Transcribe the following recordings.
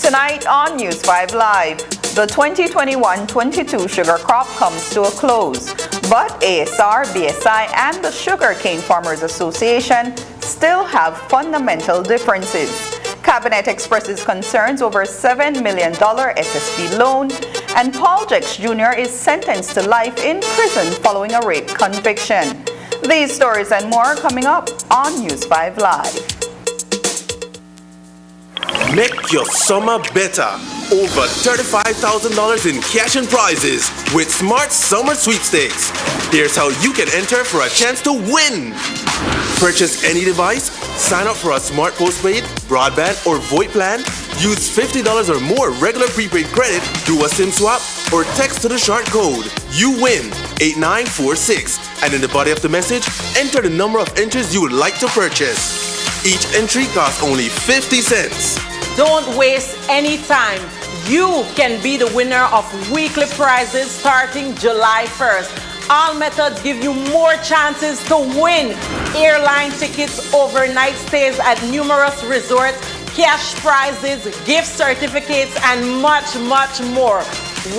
Tonight on News 5 Live, the 2021-22 sugar crop comes to a close, but ASR, BSI, and the Sugarcane Farmers Association still have fundamental differences. Cabinet expresses concerns over $7 million SSP loan, and Paul Jex Jr. is sentenced to life in prison following a rape conviction. These stories and more coming up on News 5 Live. Make your summer better. Over $35,000 in cash and prizes with Smart Summer Sweepstakes. Here's how you can enter for a chance to win. Purchase any device, sign up for a smart postpaid, broadband, or VoIP plan, use $50 or more regular prepaid credit, do a SIM swap, or text to the short code. You win 8946. And in the body of the message, enter the number of entries you would like to purchase. Each entry costs only 50 cents. Don't waste any time. You can be the winner of weekly prizes starting July 1st. All methods give you more chances to win. Airline tickets, overnight stays at numerous resorts, cash prizes, gift certificates, and much, much more.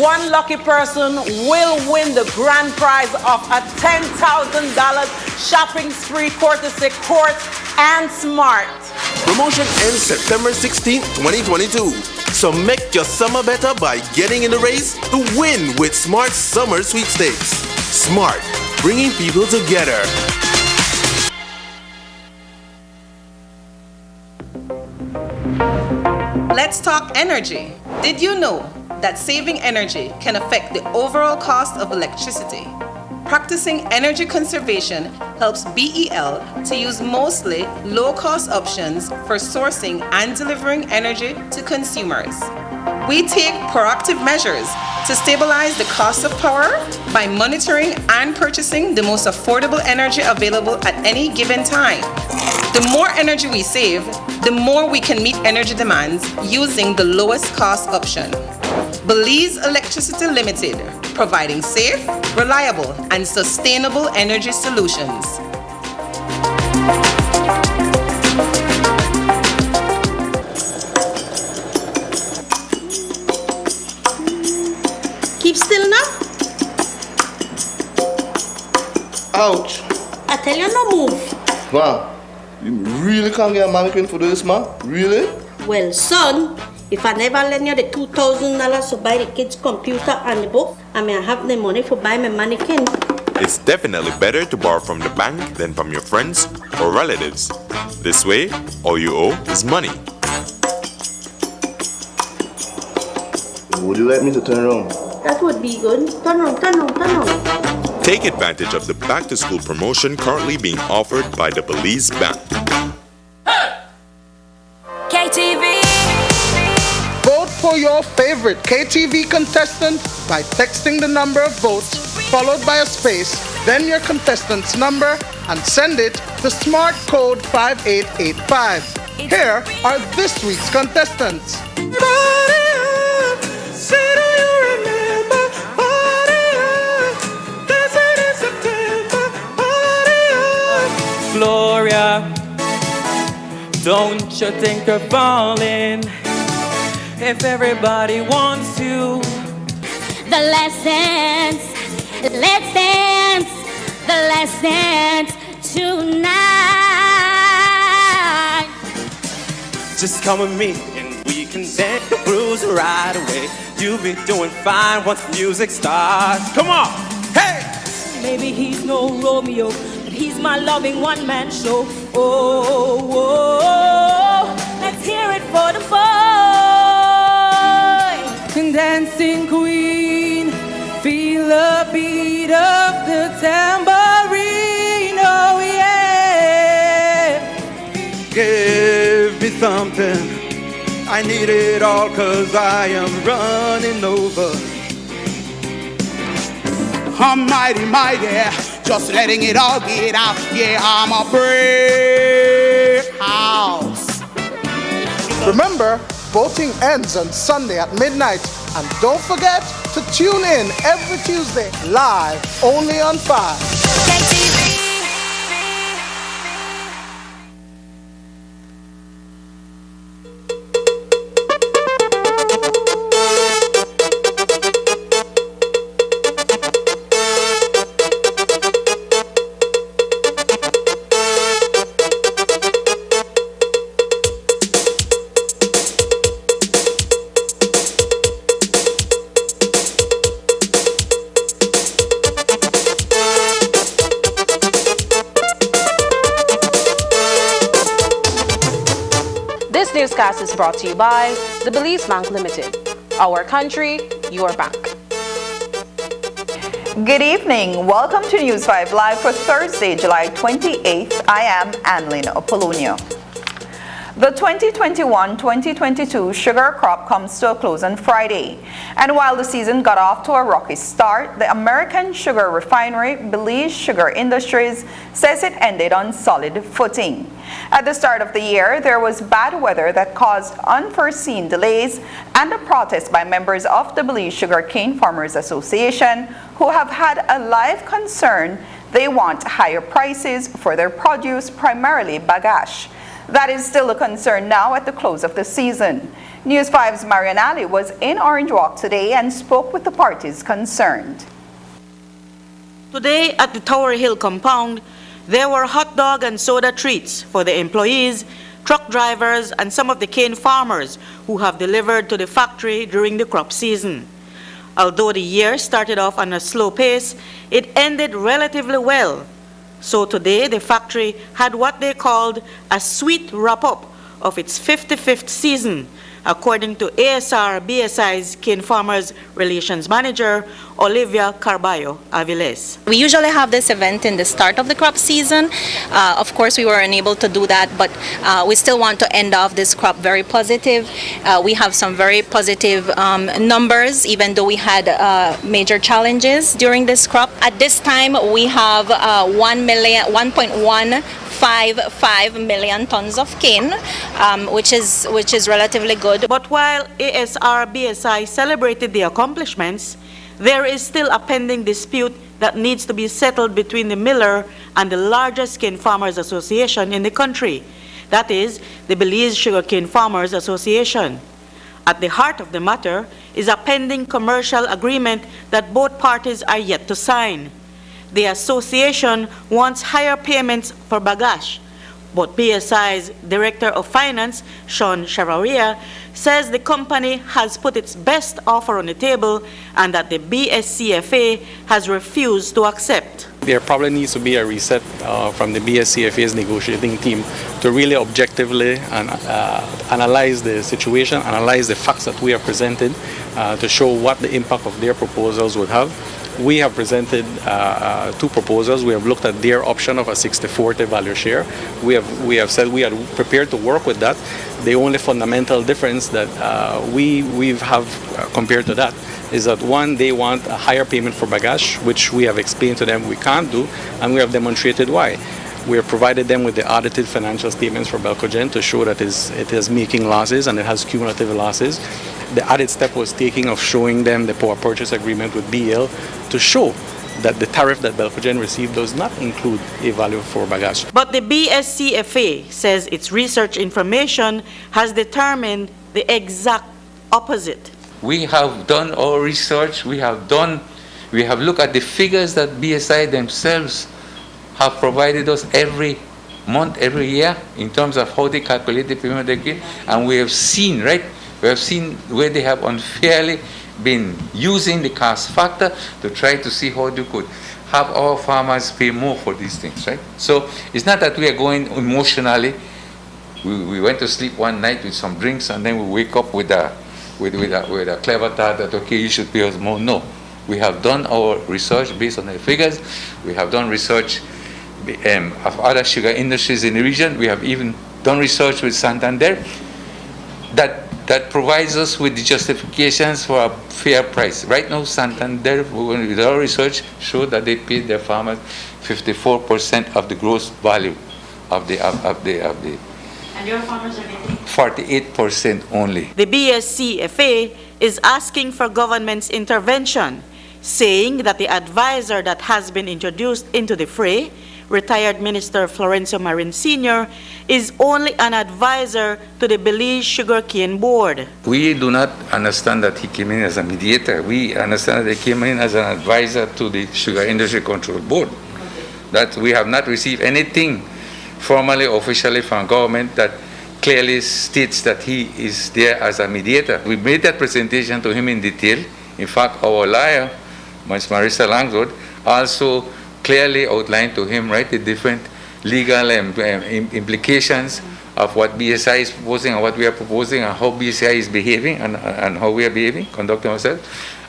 One lucky person will win the grand prize of a $10,000 shopping spree courtesy Quartz and Smart. Promotion ends September 16, 2022. So make your summer better by getting in the race to win with Smart Summer Sweepstakes. Smart, bringing people together. Let's talk energy. Did you know that saving energy can affect the overall cost of electricity? Practicing energy conservation helps BEL to use mostly low-cost options for sourcing and delivering energy to consumers. We take proactive measures to stabilize the cost of power by monitoring and purchasing the most affordable energy available at any given time. The more energy we save, the more we can meet energy demands using the lowest cost option. Belize Electricity Limited, providing safe, reliable, and sustainable energy solutions. Keep still now. Ouch. I tell you no move. Man, you really can't get a mannequin for this, man? Really? Well, son, if I never lend you the $2,000 to buy the kids' computer and the book, I may have the money for buy my mannequin. It's definitely better to borrow from the bank than from your friends or relatives. This way, all you owe is money. Would you like me to turn around? That would be good. Turn on, turn on, turn on. Take advantage of the back-to-school promotion currently being offered by the Belize Bank. KTV. Vote for your favorite KTV contestant by texting the number of votes followed by a space, then your contestant's number, and send it to Smart Code 5885. Here are this week's contestants. Gloria, don't you think you're falling if everybody wants you? The last dance, let's dance, the last dance tonight. Just come with me and we can dance the blues right away. You'll be doing fine once the music starts. Come on, hey! Maybe he's no Romeo, but he's my loving one-man show. Oh, oh, oh, let's hear it for the boy. Dancing queen, feel the beat of the tambourine, oh yeah. Give me something, I need it all, 'cause I am running over. I'm mighty, mighty, just letting it all get out. Yeah, I'm a brick house. Remember, voting ends on Sunday at midnight. And don't forget to tune in every Tuesday live only on 5. This newscast is brought to you by the Belize Bank Limited. Our country, your bank. Good evening. Welcome to News 5 Live for Thursday, July 28th. I am Annalyn Apolonio. The 2021-2022 sugar crop comes to a close on Friday. And while the season got off to a rocky start, the American sugar refinery, Belize Sugar Industries, says it ended on solid footing. At the start of the year, there was bad weather that caused unforeseen delays and a protest by members of the Belize Sugar Cane Farmers Association, who have had a live concern. They want higher prices for their produce, primarily bagasse. That is still a concern now at the close of the season. News 5's Marian Ali was in Orange Walk today and spoke with the parties concerned. Today at the Tower Hill compound, there were hot dog and soda treats for the employees, truck drivers, and some of the cane farmers who have delivered to the factory during the crop season. Although the year started off on a slow pace, it ended relatively well. So today, the factory had what they called a sweet wrap-up of its 55th season, according to ASR BSI's Cane Farmers Relations Manager, Olivia Carballo Aviles. We usually have this event in the start of the crop season. Of course, we were unable to do that, but we still want to end off this crop very positive. We have some very positive numbers, even though we had major challenges during this crop. At this time, we have 1.155 million tons of cane, which is relatively good. But while ASR BSI celebrated the accomplishments, there is still a pending dispute that needs to be settled between the miller and the largest cane farmers association in the country. That is, the Belize Sugarcane Farmers Association. At the heart of the matter is a pending commercial agreement that both parties are yet to sign. The association wants higher payments for bagasse, but BSI's Director of Finance, Sean Chavaria, says the company has put its best offer on the table and that the BSCFA has refused to accept. There probably needs to be a reset from the BSCFA's negotiating team to really objectively analyze the situation, analyze the facts that we have presented to show what the impact of their proposals would have. We have presented two proposals. We have looked at their option of a 60-40 value share. We have said we are prepared to work with that. The only fundamental difference that we have compared to that is that, one, they want a higher payment for bagasse, which we have explained to them we can't do, and we have demonstrated why. We have provided them with the audited financial statements for Belcogen to show that it is making losses and it has cumulative losses. The added step was taking of showing them the power purchase agreement with BL to show that the tariff that Belcogen received does not include a value for bagasse. But the BSCFA says its research information has determined the exact opposite. We have done our research. We have looked at the figures that BSI themselves have provided us every month, every year, in terms of how they calculate the payment they get, and we have seen, right? We have seen where they have unfairly been using the cost factor to try to see how they could have our farmers pay more for these things, right? So it's not that we are going emotionally. We went to sleep one night with some drinks and then we wake up with a clever thought that, okay, you should pay us more. No. We have done our research based on the figures. We have done research of other sugar industries in the region. We have even done research with Santander that provides us with the justifications for a fair price. Right now, Santander, with our research, showed that they paid their farmers 54% of the gross value of the. And your farmers are getting 48% only. The BSCFA is asking for government's intervention, saying that the advisor that has been introduced into the fray, retired Minister Florencio Marin Sr., is only an advisor to the Belize Sugarcane Board. We do not understand that he came in as a mediator. We understand that he came in as an advisor to the Sugar Industry Control Board. That we have not received anything formally, officially from government that clearly states that he is there as a mediator. We made that presentation to him in detail. In fact, our lawyer, Ms. Marissa Langford, also clearly outlined to him, right, the different legal implications of what BSI is proposing and what we are proposing and how BSI is behaving and how we are behaving, conducting ourselves.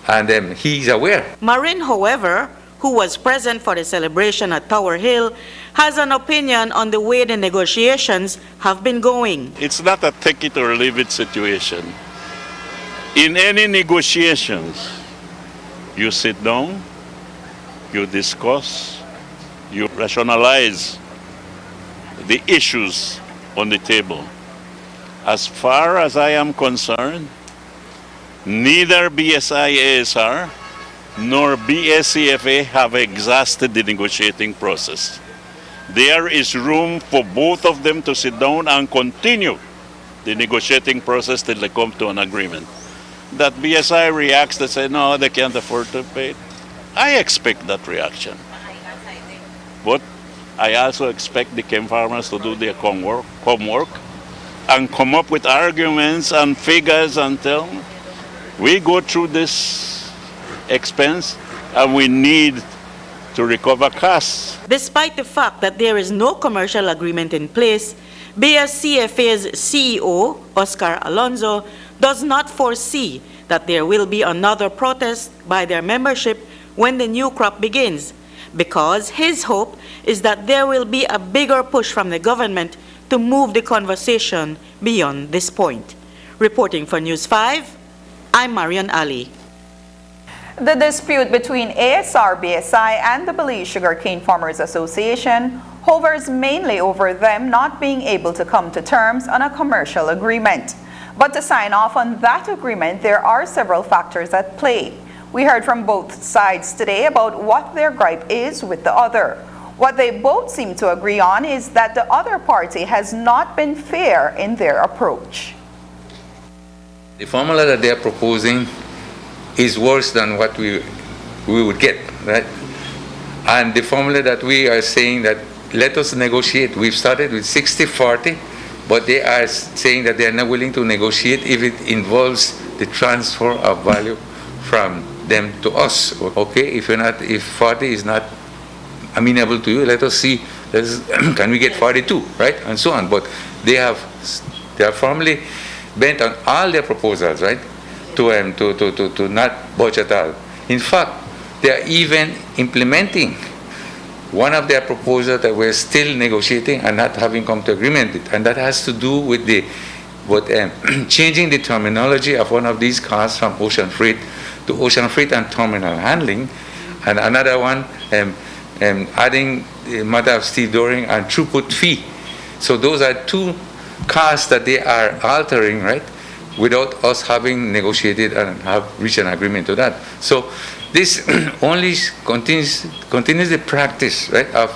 And he is aware. Marin, however, who was present for the celebration at Tower Hill, has an opinion on the way the negotiations have been going. It's not a take it or leave it situation. In any negotiations, you sit down, you discuss, you rationalize the issues on the table. As far as I am concerned, neither BSI ASR nor BSCFA have exhausted the negotiating process. There is room for both of them to sit down and continue the negotiating process till they come to an agreement. That BSI reacts to say, no, they can't afford to pay. I expect that reaction. But I also expect the cane farmers to do their homework and come up with arguments and figures and tell them, we go through this expense and we need to recover costs. Despite the fact that there is no commercial agreement in place, BSCFA's CEO, Oscar Alonso, does not foresee that there will be another protest by their membership when the new crop begins, because his hope is that there will be a bigger push from the government to move the conversation beyond this point. Reporting for News 5, I'm Marian Ali. The dispute between ASR, BSI, and the Belize Sugarcane Farmers Association hovers mainly over them not being able to come to terms on a commercial agreement. But to sign off on that agreement, there are several factors at play. We heard from both sides today about what their gripe is with the other. What they both seem to agree on is that the other party has not been fair in their approach. The formula that they are proposing is worse than what we would get, right? And the formula that we are saying that let us negotiate. We've started with 60-40, but they are saying that they are not willing to negotiate if it involves the transfer of value from them to us. Okay, if 40 is not amenable to you, let us see, can we get 42, right? And so on. But they are firmly bent on all their proposals, right? To not budge at all. In fact, they are even implementing one of their proposals that we're still negotiating and not having come to agreement with, and that has to do with changing the terminology of one of these costs from ocean freight to ocean freight and terminal handling, and another one adding the matter of stevedoring and throughput fee. So those are two costs that they are altering, right, without us having negotiated and have reached an agreement to that. So this only continues the practice, right, of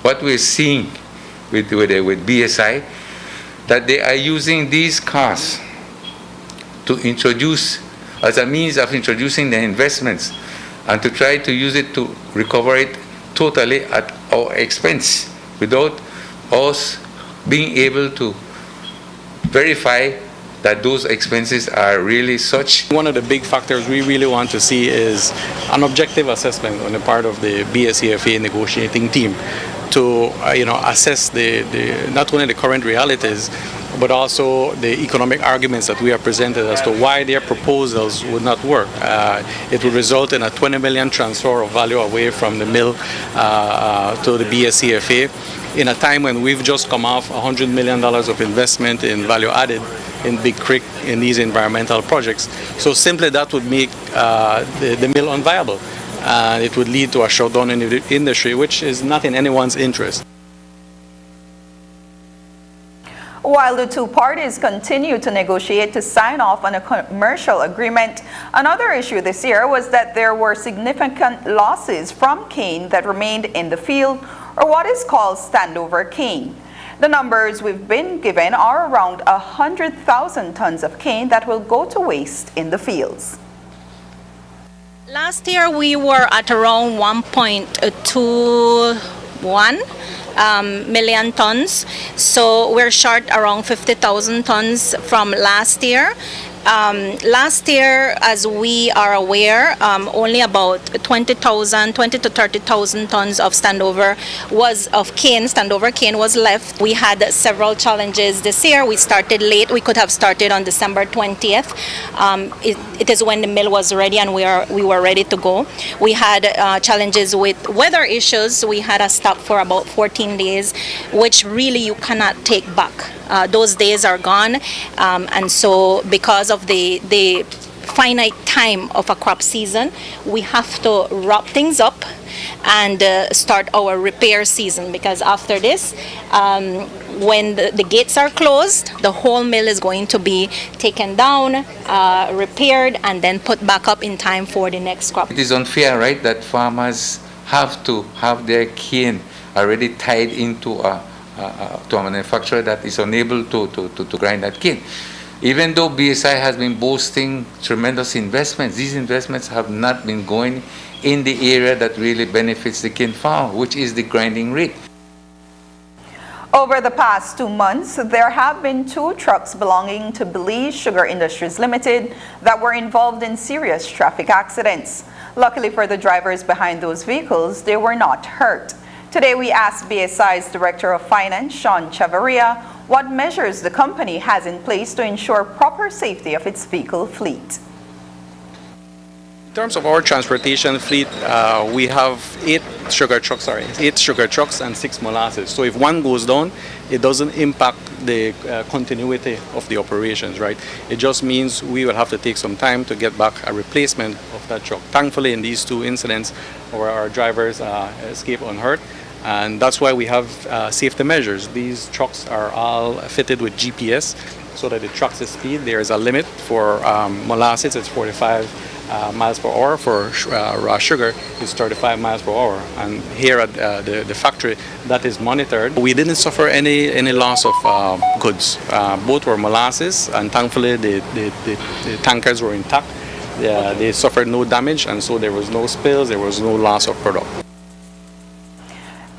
what we're seeing with BSI, that they are using these costs to introduce as a means of introducing the investments and to try to use it to recover it totally at our expense without us being able to verify that those expenses are really such. One of the big factors we really want to see is an objective assessment on the part of the BSCFA negotiating team to assess not only the current realities, but also the economic arguments that we are presented as to why their proposals would not work. It would result in a 20 million transfer of value away from the mill to the BSCFA in a time when we've just come off $100 million of investment in value added in Big Creek in these environmental projects. So simply that would make the mill unviable, and it would lead to a shutdown in the industry, which is not in anyone's interest. While the two parties continue to negotiate to sign off on a commercial agreement, another issue this year was that there were significant losses from cane that remained in the field, or what is called standover cane. The numbers we've been given are around 100,000 tons of cane that will go to waste in the fields. Last year we were at around 1.21 million tons, so we're short around 50,000 tons from last year, Last year, as we are aware, only about 20 to 30,000 tons of standover cane was left. We had several challenges this year. We started late. We could have started on December 20th. It is when the mill was ready and we were ready to go. We had challenges with weather issues. We had a stop for about 14 days, which really you cannot take back. Those days are gone, and so because of the finite time of a crop season, we have to wrap things up and start our repair season, because after this, when the gates are closed, the whole mill is going to be taken down, repaired, and then put back up in time for the next crop. It is unfair, right, that farmers have to have their cane already tied into to a manufacturer that is unable to grind that cane. Even though BSI has been boasting tremendous investments, these investments have not been going in the area that really benefits the cane farmer, which is the grinding rate. Over the past 2 months, there have been 2 trucks belonging to Belize Sugar Industries Limited that were involved in serious traffic accidents. Luckily for the drivers behind those vehicles, they were not hurt. Today we asked BSI's Director of Finance, Sean Chavarria, what measures the company has in place to ensure proper safety of its vehicle fleet. In terms of our transportation fleet, we have 8 sugar trucks and 6 molasses. So if one goes down, it doesn't impact the continuity of the operations, right? It just means we will have to take some time to get back a replacement of that truck. Thankfully, in these 2 incidents, our drivers escaped unhurt. And that's why we have safety measures. These trucks are all fitted with GPS so that it tracks the speed. There is a limit for molasses, it's 45 miles per hour. For raw sugar, it's 35 miles per hour. And here at the factory, that is monitored. We didn't suffer any loss of goods. Both were molasses, and thankfully the tankers were intact. They suffered no damage, and so there was no spills, there was no loss of product.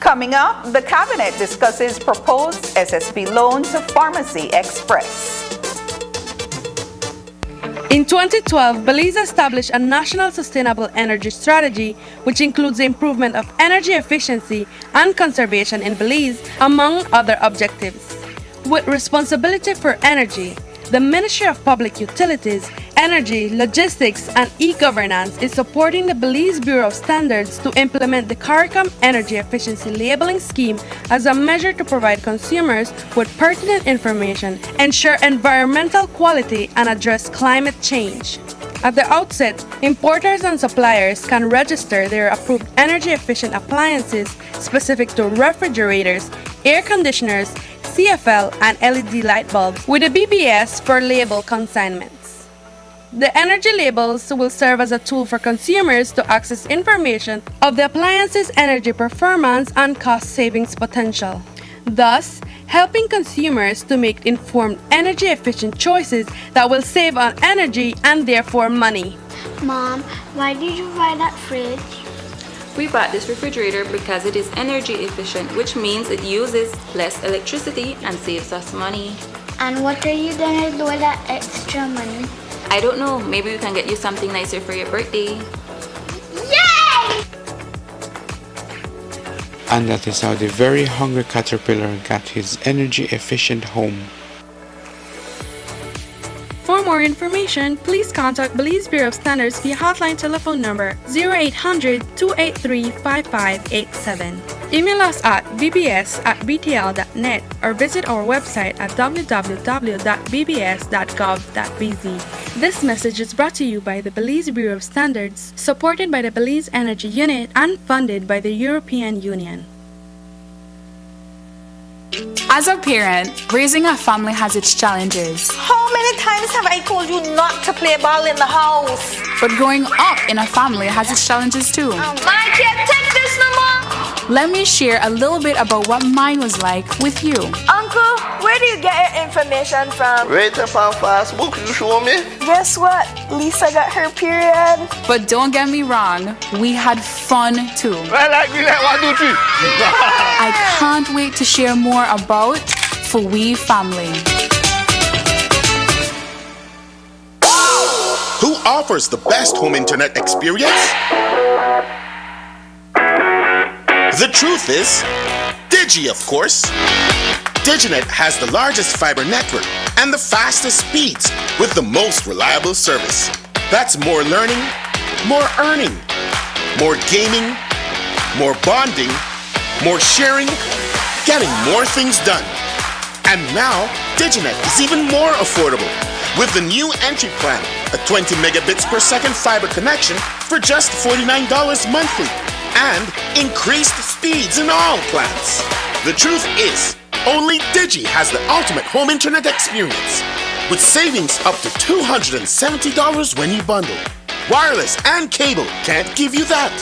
Coming up, the Cabinet discusses proposed SSP loan to Pharmacy Express. In 2012, Belize established a national sustainable energy strategy, which includes the improvement of energy efficiency and conservation in Belize, among other objectives. With responsibility for energy, the Ministry of Public Utilities, Energy, Logistics, and E-Governance is supporting the Belize Bureau of Standards to implement the CARICOM Energy Efficiency Labeling Scheme as a measure to provide consumers with pertinent information, ensure environmental quality, and address climate change. At the outset, importers and suppliers can register their approved energy-efficient appliances specific to refrigerators, air conditioners, CFL, and LED light bulbs with a BBS for label consignments. The energy labels will serve as a tool for consumers to access information of the appliance's energy performance and cost savings potential, thus helping consumers to make informed energy-efficient choices that will save on energy and therefore money. Mom, why did you buy that fridge? We bought this refrigerator because it is energy efficient, which means it uses less electricity and saves us money. And what are you gonna do with that extra money? I don't know, maybe we can get you something nicer for your birthday. Yay! And that is how the very hungry caterpillar got his energy efficient home. For more information, please contact Belize Bureau of Standards via hotline telephone number 0800-283-5587. Email us at bbs@btl.net or visit our website at www.bbs.gov.bz. This message is brought to you by the Belize Bureau of Standards, supported by the Belize Energy Unit and funded by the European Union. As a parent, raising a family has its challenges. How many times have I told you not to play ball in the house? But growing up in a family has its challenges too. I can't take this no more. Let me share a little bit about what mine was like with you. Uncle, where do you get your information from? Right up on Facebook, you show me. Guess what? Lisa got her period. But don't get me wrong, we had fun too. Well, like me, like 1, 2, 3. I can't wait to share more about For We Family. offers the best home internet experience? The truth is, Digi, of course. Diginet has the largest fiber network and the fastest speeds with the most reliable service. That's more learning, more earning, more gaming, more bonding, more sharing, getting more things done. And now, Diginet is even more affordable with the new entry plan, a 20 megabits per second fiber connection for just $49 monthly, and increased speeds in all plans. The truth is, only Digi has the ultimate home internet experience, with savings up to $270 when you bundle. Wireless and cable can't give you that.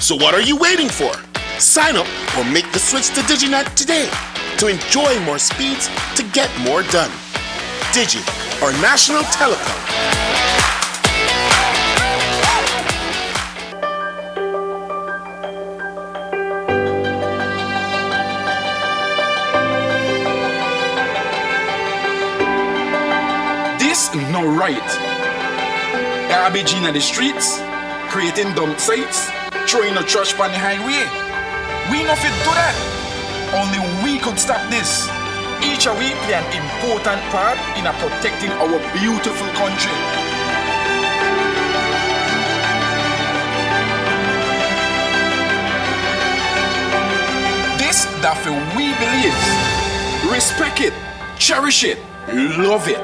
So what are you waiting for? Sign up or make the switch to Diginet today to enjoy more speeds to get more done. Digi, our national telecom. This no right. Garbage in the streets, creating dump sites, throwing the trash on the highway. We not fit do that. Only we could stop this. Each of we play an important part in protecting our beautiful country. This that we believe. Respect it, cherish it, love it.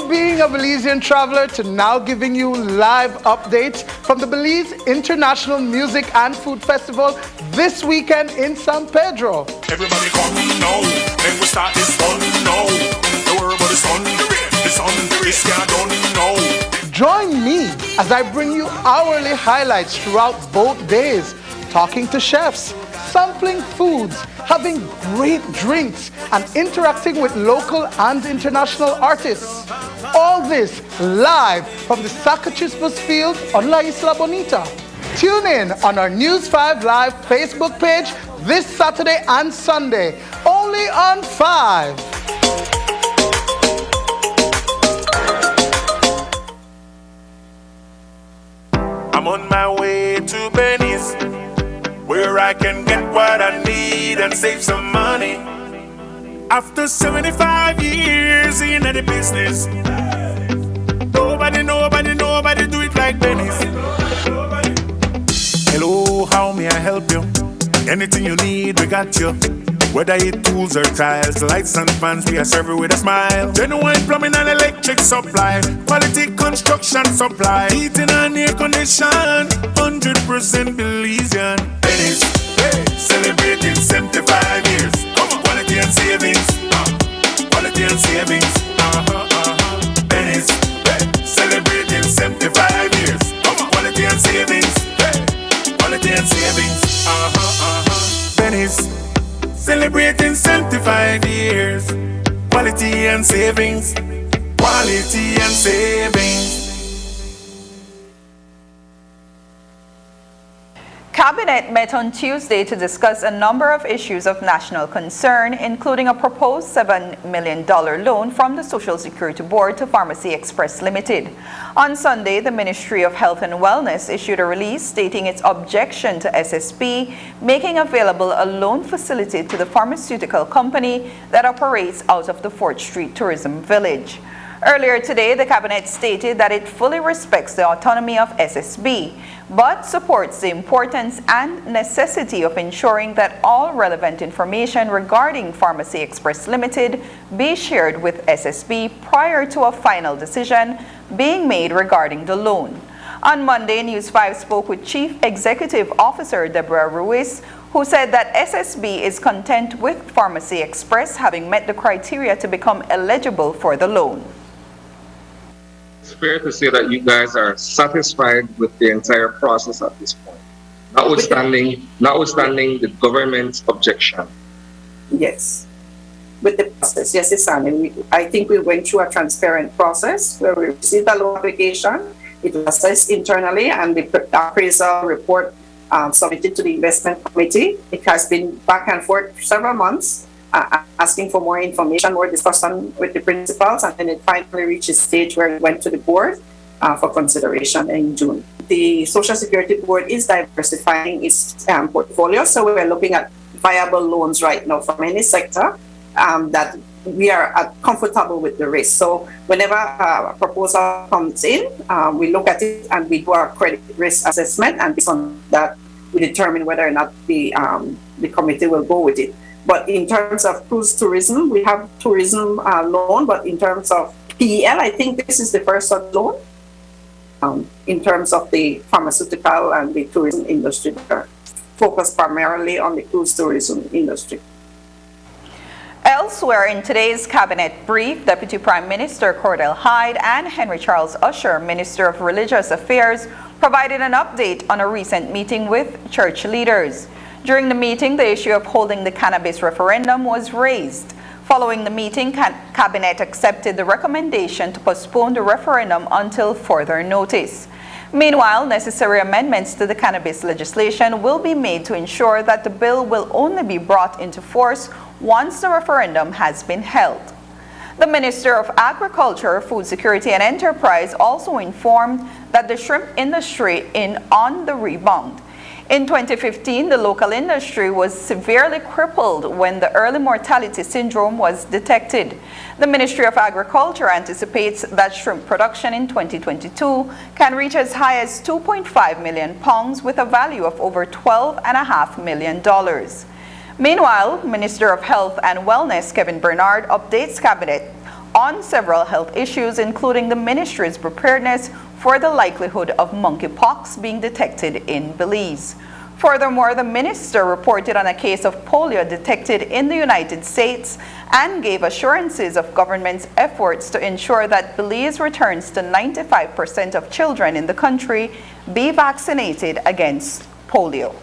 Being a Belizean traveler to now giving you live updates from the Belize International Music and Food Festival this weekend in San Pedro. Everybody come now, then we start this fun now. Don't worry about the sun, this can't done now. Join me as I bring you hourly highlights throughout both days, talking to chefs, sampling foods, having great drinks, and interacting with local and international artists. All this live from the Sacachispas field on La Isla Bonita. Tune in on our News 5 Live Facebook page this Saturday and Sunday, only on 5. I'm on my way to Benny's, where I can get what I need and save some money. After 75 years in the business, nobody do it like Benny's. Hello, how may I help you? Anything you need, we got you. Whether it tools or tiles, lights and fans, we are serving with a smile. Genuine plumbing and electric supply, quality construction supply, heating and air condition, 100% Belizean. Benny's, hey, celebrating 75 years. Quality and savings, quality and savings. Benny's, hey, celebrating 75 years. Quality and savings, hey, quality and savings. Benny's, celebrating 75 years. Quality and savings, quality and savings. Cabinet met on Tuesday to discuss a number of issues of national concern, including a proposed $7 million loan from the Social Security Board to Pharmacy Express Limited. On Sunday, the Ministry of Health and Wellness issued a release stating its objection to SSB making available a loan facility to the pharmaceutical company that operates out of the 4th Street Tourism Village. Earlier today, the Cabinet stated that it fully respects the autonomy of SSB, but supports the importance and necessity of ensuring that all relevant information regarding Pharmacy Express Limited be shared with SSB prior to a final decision being made regarding the loan. On Monday, News 5 spoke with Chief Executive Officer Deborah Ruiz, who said that SSB is content with Pharmacy Express having met the criteria to become eligible for the loan. It's fair to say that you guys are satisfied with the entire process at this point, notwithstanding the government's objection. Yes, with the process, yes, it's I think we went through a transparent process where we received a loan application. It was assessed internally, and the appraisal report submitted to the investment committee. It has been back and forth for several months, asking for more information, more discussion with the principals, and then it finally reached a stage where it went to the board for consideration in June. The Social Security Board is diversifying its portfolio, so we're looking at viable loans right now from any sector that we are comfortable with the risk. So whenever a proposal comes in, we look at it and we do our credit risk assessment, and based on that, we determine whether or not the committee will go with it. But in terms of cruise tourism, we have tourism loan, but in terms of PEL, I think this is the first such loan. In terms of the pharmaceutical and the tourism industry, focused primarily on the cruise tourism industry. Elsewhere in today's cabinet brief, Deputy Prime Minister Cordell Hyde and Henry Charles Usher, Minister of Religious Affairs, provided an update on a recent meeting with church leaders. During the meeting, the issue of holding the cannabis referendum was raised. Following the meeting, Cabinet accepted the recommendation to postpone the referendum until further notice. Meanwhile, necessary amendments to the cannabis legislation will be made to ensure that the bill will only be brought into force once the referendum has been held. The Minister of Agriculture, Food Security and Enterprise also informed that the shrimp industry is on the rebound. In 2015, the local industry was severely crippled when the early mortality syndrome was detected. The Ministry of Agriculture anticipates that shrimp production in 2022 can reach as high as 2.5 million pounds with a value of over $12.5 million. Meanwhile, Minister of Health and Wellness Kevin Bernard updates Cabinet on several health issues, including the ministry's preparedness for the likelihood of monkeypox being detected in Belize. Furthermore, the minister reported on a case of polio detected in the United States and gave assurances of government's efforts to ensure that Belize returns to 95% of children in the country be vaccinated against polio.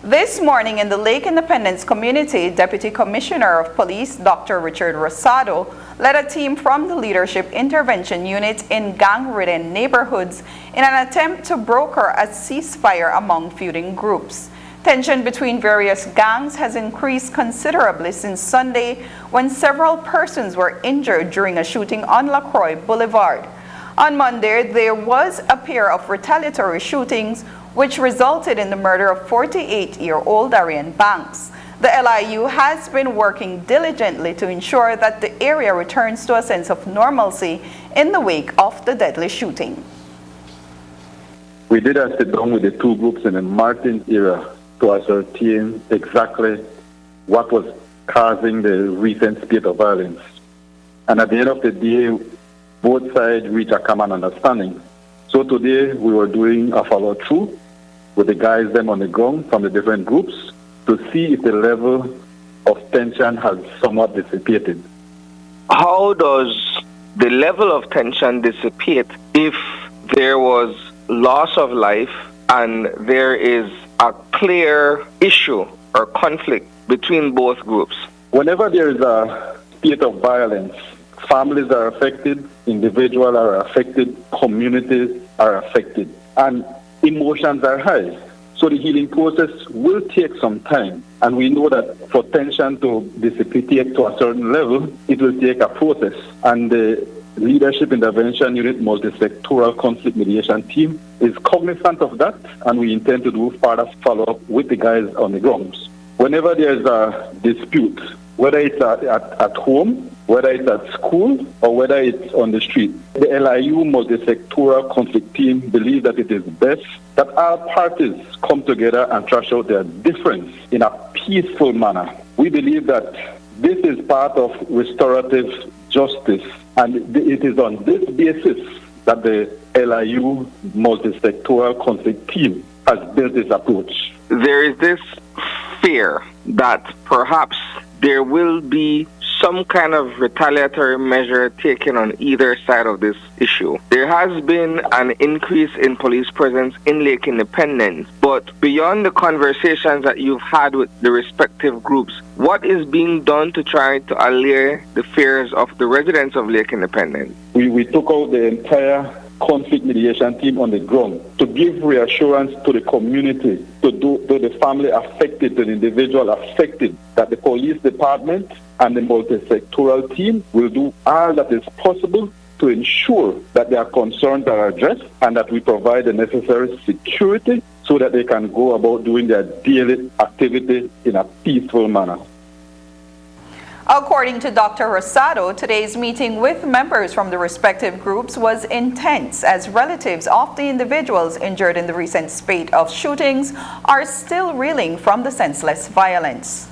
This morning in the Lake Independence community, Deputy Commissioner of Police Dr. Richard Rosado led a team from the Leadership Intervention Unit in gang-ridden neighborhoods in an attempt to broker a ceasefire among feuding groups. Tension between various gangs has increased considerably since Sunday when several persons were injured during a shooting on LaCroix Boulevard. On Monday, there was a pair of retaliatory shootings which resulted in the murder of 48-year-old Darian Banks. The LIU has been working diligently to ensure that the area returns to a sense of normalcy in the wake of the deadly shooting. We did a sit down with the two groups in the Martin area to ascertain exactly what was causing the recent spate of violence. And at the end of the day, both sides reached a common understanding. So today we were doing a follow-through with the guys them on the ground from the different groups to see if the level of tension has somewhat dissipated. How does the level of tension dissipate if there was loss of life and there is a clear issue or conflict between both groups? Whenever there is a spate of violence, families are affected, individuals are affected, communities are affected, and emotions are high. So the healing process will take some time, and we know that for tension to dissipate to a certain level, it will take a process. And the Leadership Intervention Unit multi-sectoral conflict mediation team is cognizant of that, and we intend to do further follow-up with the guys on the grounds. Whenever there is a dispute, whether it's at home, whether it's at school, or whether it's on the street, the LIU multi-sectoral conflict team believes that it is best that all parties come together and thrash out their difference in a peaceful manner. We believe that this is part of restorative justice, and it is on this basis that the LIU multi-sectoral conflict team has built this approach. There is this fear that perhaps there will be some kind of retaliatory measure taken on either side of this issue. There has been an increase in police presence in Lake Independence, but beyond the conversations that you've had with the respective groups, what is being done to try to allay the fears of the residents of Lake Independence? We took out the entire conflict mediation team on the ground to give reassurance to the community, to the family affected, to the individual affected, that the police department and the multi-sectoral team will do all that is possible to ensure that their concerns are addressed and that we provide the necessary security so that they can go about doing their daily activity in a peaceful manner. According to Dr. Rosado, today's meeting with members from the respective groups was intense as relatives of the individuals injured in the recent spate of shootings are still reeling from the senseless violence.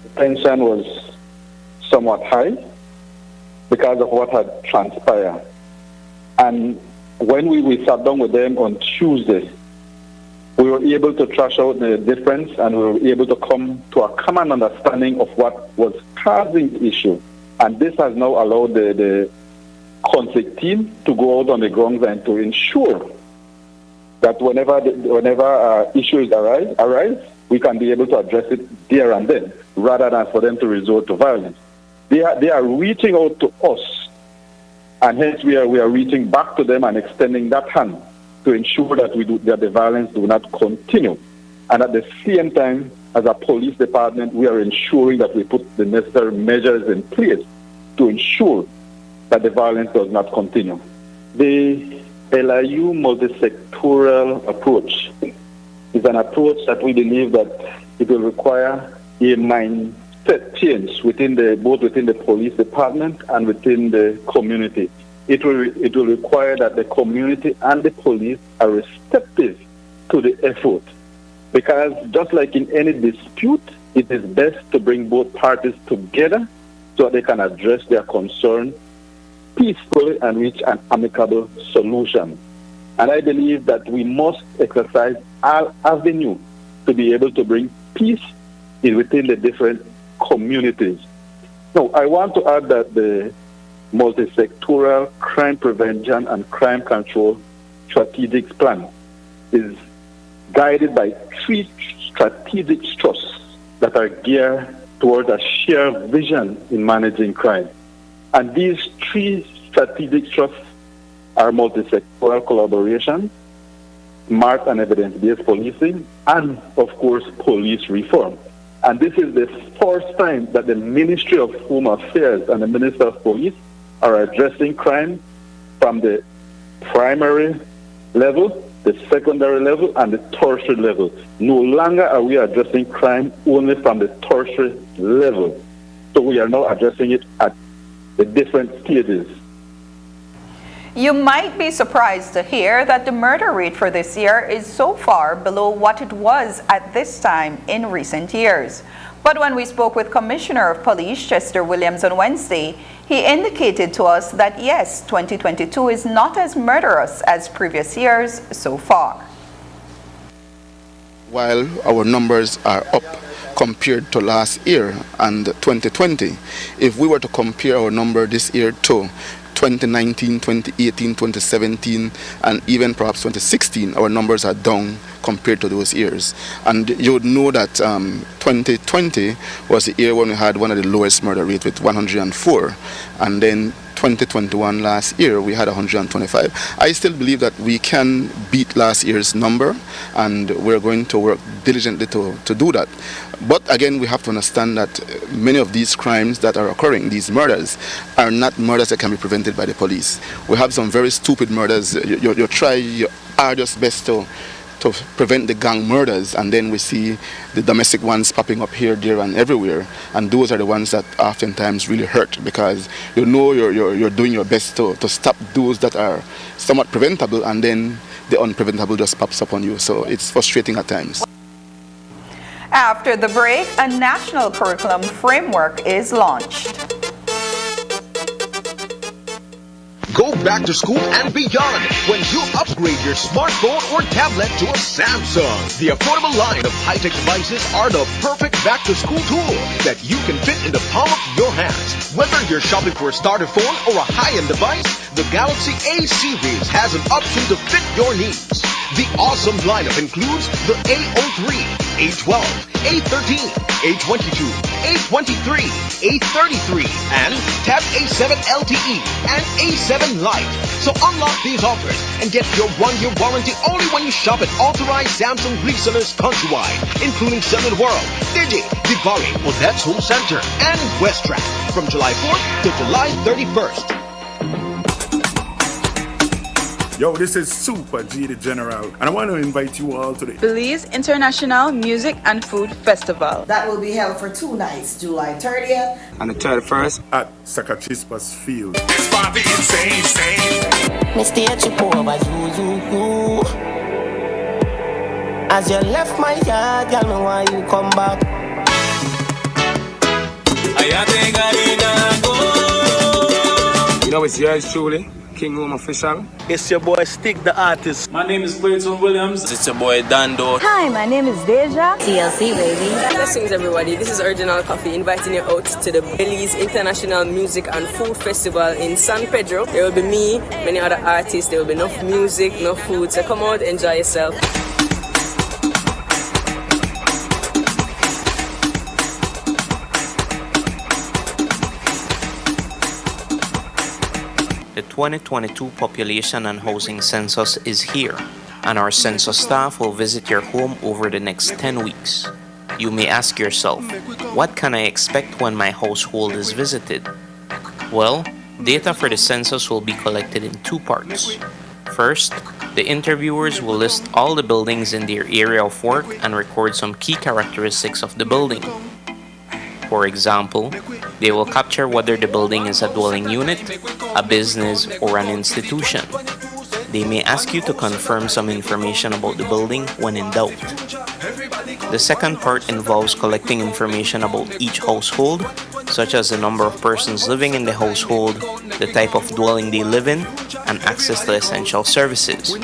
The tension was somewhat high because of what had transpired. And when we sat down with them on Tuesday, we were able to thrash out the difference and we were able to come to a common understanding of what was causing the issue. And this has now allowed the conflict team to go out on the grounds and to ensure that whenever issues arise, we can be able to address it there and then, rather than for them to resort to violence. They are reaching out to us, and hence we are reaching back to them and extending that hand to ensure that that the violence do not continue. And at the same time, as a police department, we are ensuring that we put the necessary measures in place to ensure that the violence does not continue. The LIU multi-sectoral approach is an approach that we believe that it will require a mindset change both within the police department and within the community. It will require that the community and the police are receptive to the effort. Because just like in any dispute, it is best to bring both parties together so that they can address their concern peacefully and reach an amicable solution. And I believe that we must exercise our avenue to be able to bring peace within the different communities. Now, I want to add that the multi-sectoral crime prevention and crime control strategic plan is guided by 3 strategic thrusts that are geared towards a shared vision in managing crime. And these 3 strategic thrusts are multi-sectoral collaboration, smart and evidence-based policing, and, of course, police reform. And this is the first time that the Ministry of Home Affairs and the Minister of Police are addressing crime from the primary level, the secondary level, and the tertiary level. No longer are we addressing crime only from the tertiary level. So we are now addressing it at the different stages. You might be surprised to hear that the murder rate for this year is so far below what it was at this time in recent years. But when we spoke with Commissioner of Police Chester Williams on Wednesday, he indicated to us that yes, 2022 is not as murderous as previous years so far. While our numbers are up compared to last year and 2020, if we were to compare our number this year to 2019, 2018, 2017, and even perhaps 2016, our numbers are down compared to those years. And you would know that 2020 was the year when we had one of the lowest murder rates with 104. And then 2021 last year, we had 125. I still believe that we can beat last year's number, and we're going to work diligently to do that. But again, we have to understand that many of these crimes that are occurring, these murders, are not murders that can be prevented by the police. We have some very stupid murders. You try your arduous best to prevent the gang murders, and then we see the domestic ones popping up here, there, and everywhere. And those are the ones that oftentimes really hurt, because you know you're doing your best to stop those that are somewhat preventable, and then the unpreventable just pops up on you. So it's frustrating at times. After the break, a national curriculum framework is launched. Go back to school and beyond when you upgrade your smartphone or tablet to a Samsung. The affordable line of high-tech devices are the perfect back-to-school tool that you can fit in the palm of your hands. Whether you're shopping for a starter phone or a high-end device, the Galaxy A series has an option to fit your needs. The awesome lineup includes the A03, 812, 813, 822, 823, 833, and tab A7 LTE and A7 Lite. So unlock these offers and get your 1-year warranty only when you shop at authorized Samsung resellers countrywide, including Cellular World, Digi, Divari, Odette's Home Center, and Westtrack from July 4th to July 31st. Yo, this is Super G the General, and I want to invite you all to the Belize International Music and Food Festival. That will be held for 2 nights, July 30th and the 31st at Sakachispas Field. This party insane. Mr. Chipo, you. As you left my yard, tell me why you come back. You know, it's yours truly, King Room Official. It's your boy Stick the Artist. My name is Clayton Williams. It's your boy Dando. Hi, my name is Deja. TLC, baby. Blessings, everybody. This is Original Coffee inviting you out to the Belize International Music and Food Festival in San Pedro. There will be me, many other artists. There will be enough music, enough food. So come out, enjoy yourself. The 2022 Population and Housing Census is here, and our census staff will visit your home over the next 10 weeks. You may ask yourself, what can I expect when my household is visited? Well, data for the census will be collected in 2 parts. First, the interviewers will list all the buildings in their area of work and record some key characteristics of the building. For example, they will capture whether the building is a dwelling unit, a business, or an institution. They may ask you to confirm some information about the building when in doubt. The second part involves collecting information about each household, such as the number of persons living in the household, the type of dwelling they live in, and access to essential services.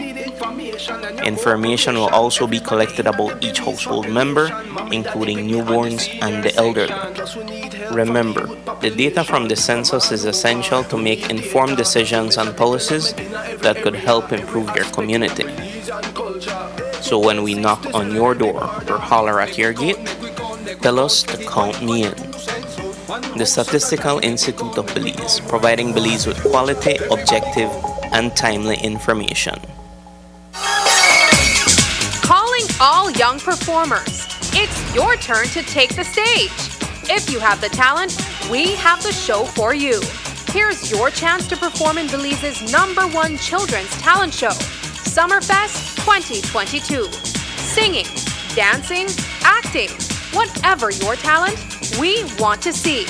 Information will also be collected about each household member, including newborns and the elderly. Remember, the data from the census is essential to make informed decisions and policies that could help improve your community. So when we knock on your door or holler at your gate, tell us to count me in. The Statistical Institute of Belize, providing Belize with quality, objective, and timely information. Calling all young performers. It's your turn to take the stage. If you have the talent, we have the show for you. Here's your chance to perform in Belize's #1 children's talent show, Summerfest 2022. Singing, dancing, acting, whatever your talent, we want to see.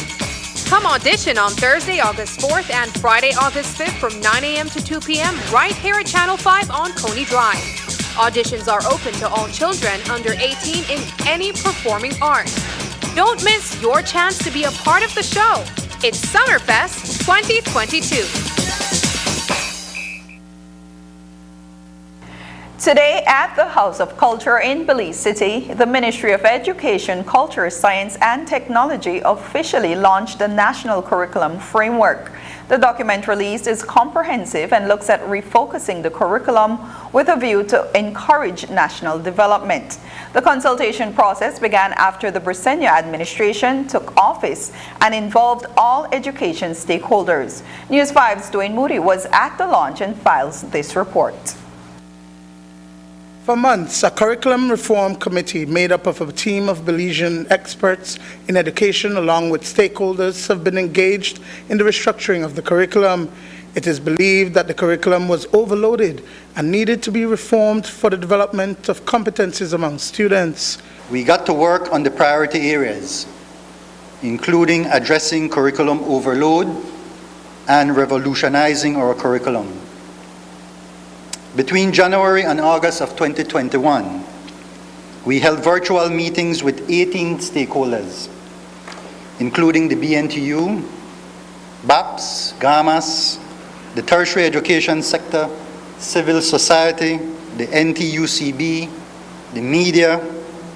Come audition on Thursday, August 4th and Friday, August 5th from 9 a.m. to 2 p.m. right here at Channel 5 on Coney Drive. Auditions are open to all children under 18 in any performing art. Don't miss your chance to be a part of the show. It's Summerfest 2022. Today at the House of Culture in Belize City, the Ministry of Education, Culture, Science and Technology officially launched the National Curriculum Framework. The document released is comprehensive and looks at refocusing the curriculum with a view to encourage national development. The consultation process began after the Briceño administration took office and involved all education stakeholders. News 5's Dwayne Moody was at the launch and files this report. For months, a curriculum reform committee made up of a team of Belizean experts in education along with stakeholders have been engaged in the restructuring of the curriculum. It is believed that the curriculum was overloaded and needed to be reformed for the development of competencies among students. We got to work on the priority areas, including addressing curriculum overload and revolutionizing our curriculum. Between January and August of 2021, we held virtual meetings with 18 stakeholders, including the BNTU, BAPS, GAMAS, the tertiary education sector, civil society, the NTUCB, the media,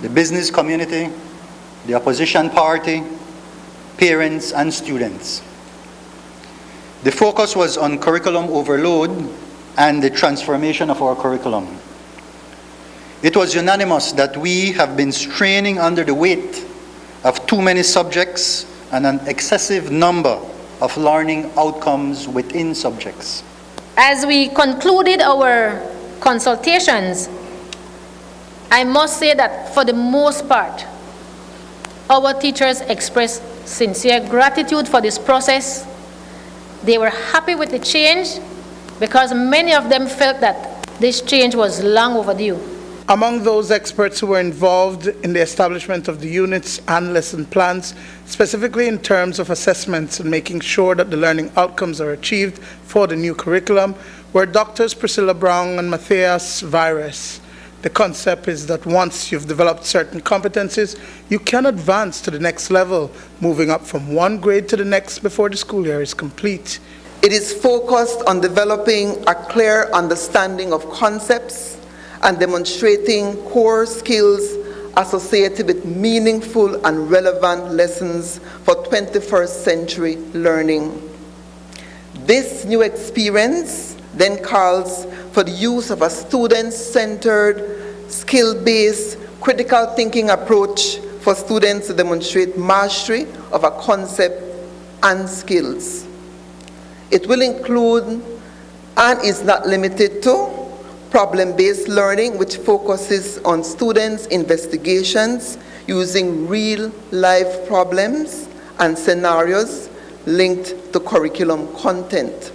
the business community, the opposition party, parents, and students. The focus was on curriculum overload and the transformation of our curriculum. It was unanimous that we have been straining under the weight of too many subjects and an excessive number of learning outcomes within subjects. As we concluded our consultations, I must say that for the most part, our teachers expressed sincere gratitude for this process. They were happy with the change because many of them felt that this change was long overdue. Among those experts who were involved in the establishment of the units and lesson plans, specifically in terms of assessments and making sure that the learning outcomes are achieved for the new curriculum, were Drs. Priscilla Brown and Matthias Vires. The concept is that once you've developed certain competencies, you can advance to the next level, moving up from one grade to the next before the school year is complete. It is focused on developing a clear understanding of concepts and demonstrating core skills associated with meaningful and relevant lessons for 21st century learning. This new experience then calls for the use of a student-centered, skill-based, critical thinking approach for students to demonstrate mastery of a concept and skills. It will include, and is not limited to, problem-based learning, which focuses on students' investigations using real-life problems and scenarios linked to curriculum content.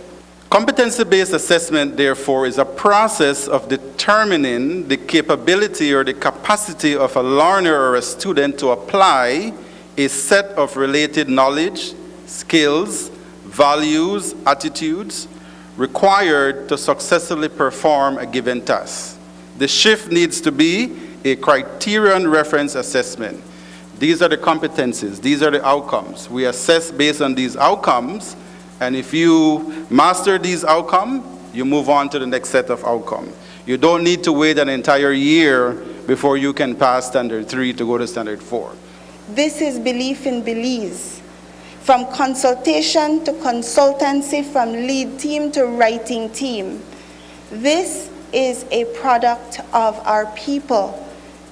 Competency-based assessment, therefore, is a process of determining the capability or the capacity of a learner or a student to apply a set of related knowledge, skills, values, attitudes required to successfully perform a given task. The shift needs to be a criterion reference assessment. These are the competencies, these are the outcomes. We assess based on these outcomes, and if you master these outcomes, you move on to the next set of outcomes. You don't need to wait an entire year before you can pass Standard 3 to go to Standard 4. This is Belief in Belize. From consultation to consultancy, from lead team to writing team. This is a product of our people.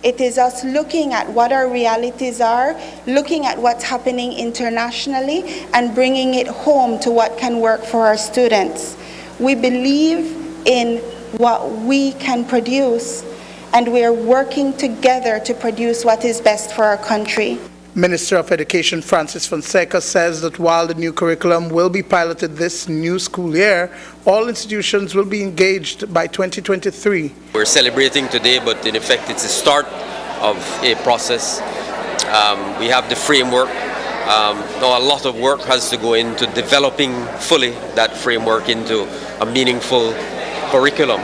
It is us looking at what our realities are, looking at what's happening internationally, and bringing it home to what can work for our students. We believe in what we can produce, and we are working together to produce what is best for our country. Minister of Education Francis Fonseca says that while the new curriculum will be piloted this new school year, all institutions will be engaged by 2023. We're celebrating today, but in effect it's the start of a process. We have the framework. Now a lot of work has to go into developing fully that framework into a meaningful curriculum.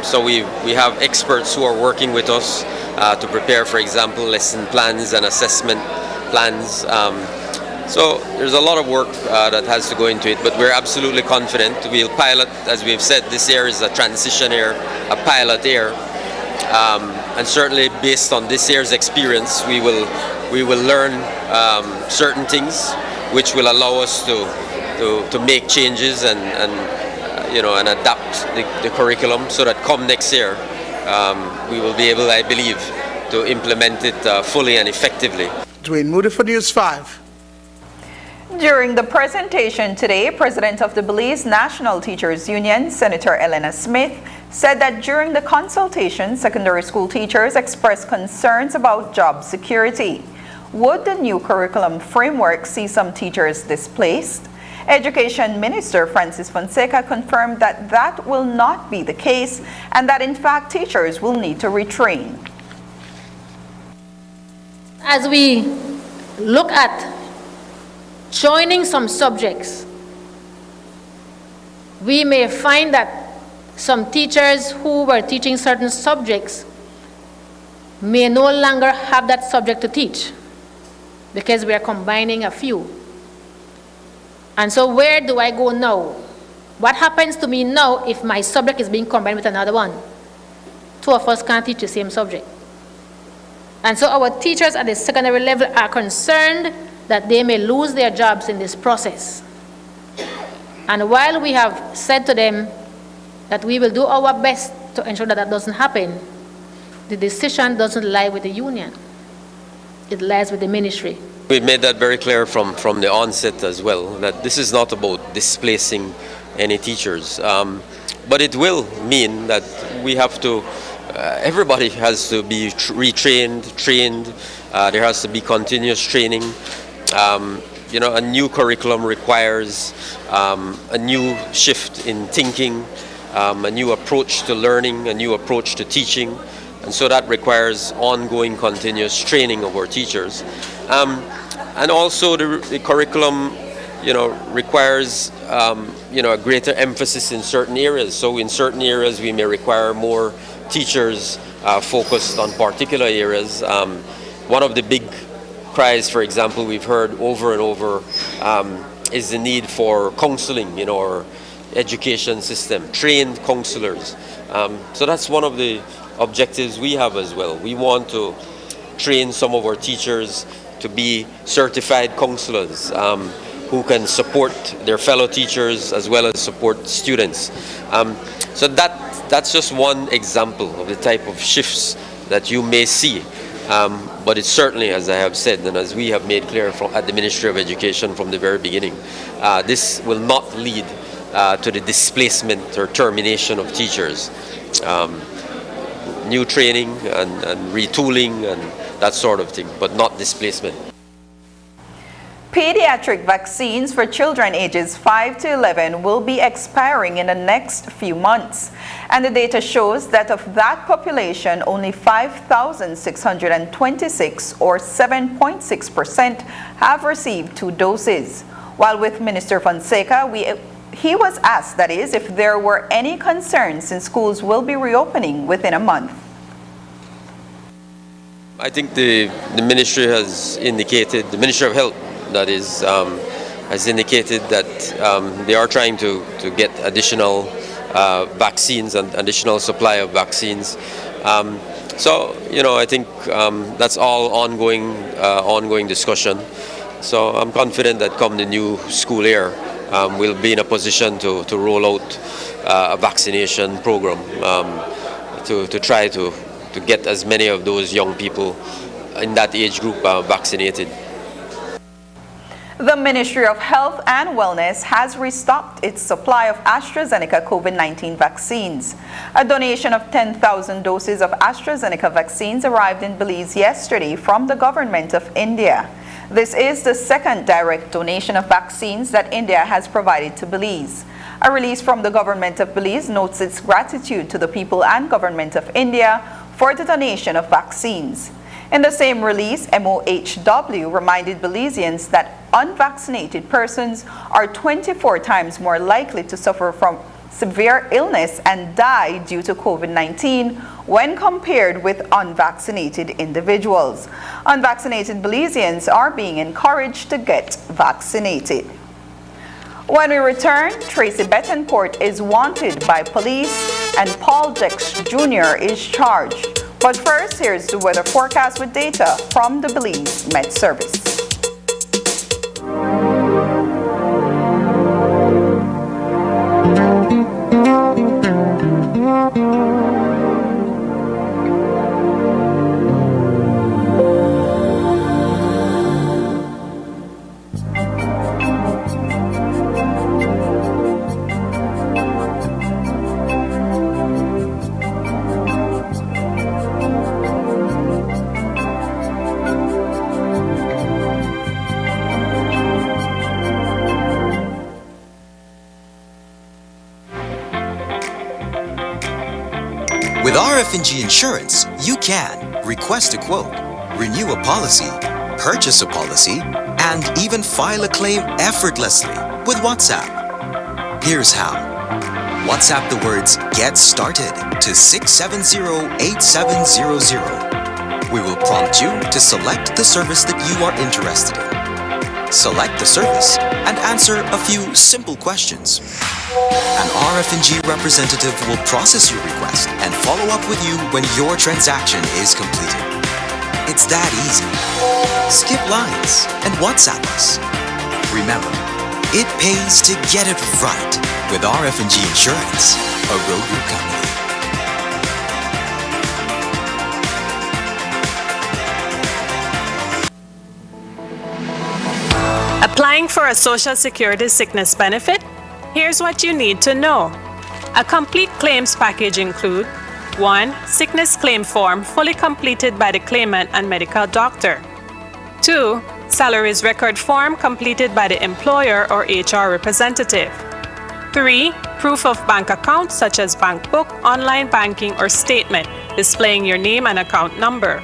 So we have experts who are working with us to prepare, for example, lesson plans and assessment plans. So there's a lot of work that has to go into it, but we're absolutely confident. We'll pilot, as we've said, this year is a transition year, a pilot year. And certainly based on this year's experience, we will learn certain things which will allow us to make changes and adapt the curriculum so that come next year, we will be able, I believe, to implement it fully and effectively. Dwayne Moody for News 5. During the presentation today, President of the Belize National Teachers Union, Senator Elena Smith, said that during the consultation, secondary school teachers expressed concerns about job security. Would the new curriculum framework see some teachers displaced? Education Minister Francis Fonseca confirmed that that will not be the case and that in fact teachers will need to retrain. As we look at joining some subjects, we may find that some teachers who were teaching certain subjects may no longer have that subject to teach because we are combining a few. And so where do I go now? What happens to me now if my subject is being combined with another one? Two of us can't teach the same subject. And so our teachers at the secondary level are concerned that they may lose their jobs in this process. And while we have said to them that we will do our best to ensure that that doesn't happen, the decision doesn't lie with the union. It lies with the ministry. We made that very clear from the onset as well, that this is not about displacing any teachers. But it will mean that we have to, everybody has to be retrained, trained. There has to be continuous training. A new curriculum requires a new shift in thinking, a new approach to learning, a new approach to teaching. And so that requires ongoing continuous training of our teachers. And also the curriculum, requires, a greater emphasis in certain areas. So in certain areas we may require more teachers focused on particular areas. One of the big cries, for example, we've heard over and over is the need for counseling in our education system, trained counselors. So that's one of the objectives we have as well. We want to train some of our teachers to be certified counselors who can support their fellow teachers as well as support students. So that's just one example of the type of shifts that you may see. But it's certainly, as I have said, and as we have made clear at the Ministry of Education from the very beginning, this will not lead to the displacement or termination of teachers. New training and retooling and that sort of thing, but not displacement. Pediatric vaccines for children ages 5 to 11 will be expiring in the next few months. And the data shows that of that population, only 5,626 or 7.6% have received 2 doses. While with Minister Fonseca, he was asked, that is, if there were any concerns since schools will be reopening within a month. I think the ministry has indicated, the Ministry of Health, that is, has indicated that they are trying to get additional vaccines and additional supply of vaccines. So, I think that's all ongoing discussion. So I'm confident that come the new school year, we'll be in a position to roll out a vaccination program to try to get as many of those young people in that age group vaccinated. The Ministry of Health and Wellness has restocked its supply of AstraZeneca COVID-19 vaccines. A donation of 10,000 doses of AstraZeneca vaccines arrived in Belize yesterday from the government of India. This is the second direct donation of vaccines that India has provided to Belize. A release from the government of Belize notes its gratitude to the people and government of India for the donation of vaccines. In the same release, MOHW reminded Belizeans that unvaccinated persons are 24 times more likely to suffer from severe illness and die due to COVID-19 when compared with unvaccinated individuals. Unvaccinated Belizeans are being encouraged to get vaccinated. When we return, Tracy Betancourt is wanted by police and Paul Dex Jr. is charged. But first, here's the weather forecast with data from the Belize Met Service. With RF&G Insurance, you can request a quote, renew a policy, purchase a policy, and even file a claim effortlessly with WhatsApp. Here's how. WhatsApp the words "Get Started" to 670-8700. We will prompt you to select the service that you are interested in. Select the service and answer a few simple questions. An RF&G representative will process your request and follow up with you when your transaction is completed. It's that easy. Skip lines and WhatsApp us. Remember, it pays to get it right with RF&G Insurance, a road group company. Applying for a Social Security sickness benefit? Here's what you need to know. A complete claims package includes 1. Sickness claim form fully completed by the claimant and medical doctor. 2. Salaries record form completed by the employer or HR representative. 3. Proof of bank account such as bank book, online banking, or statement displaying your name and account number.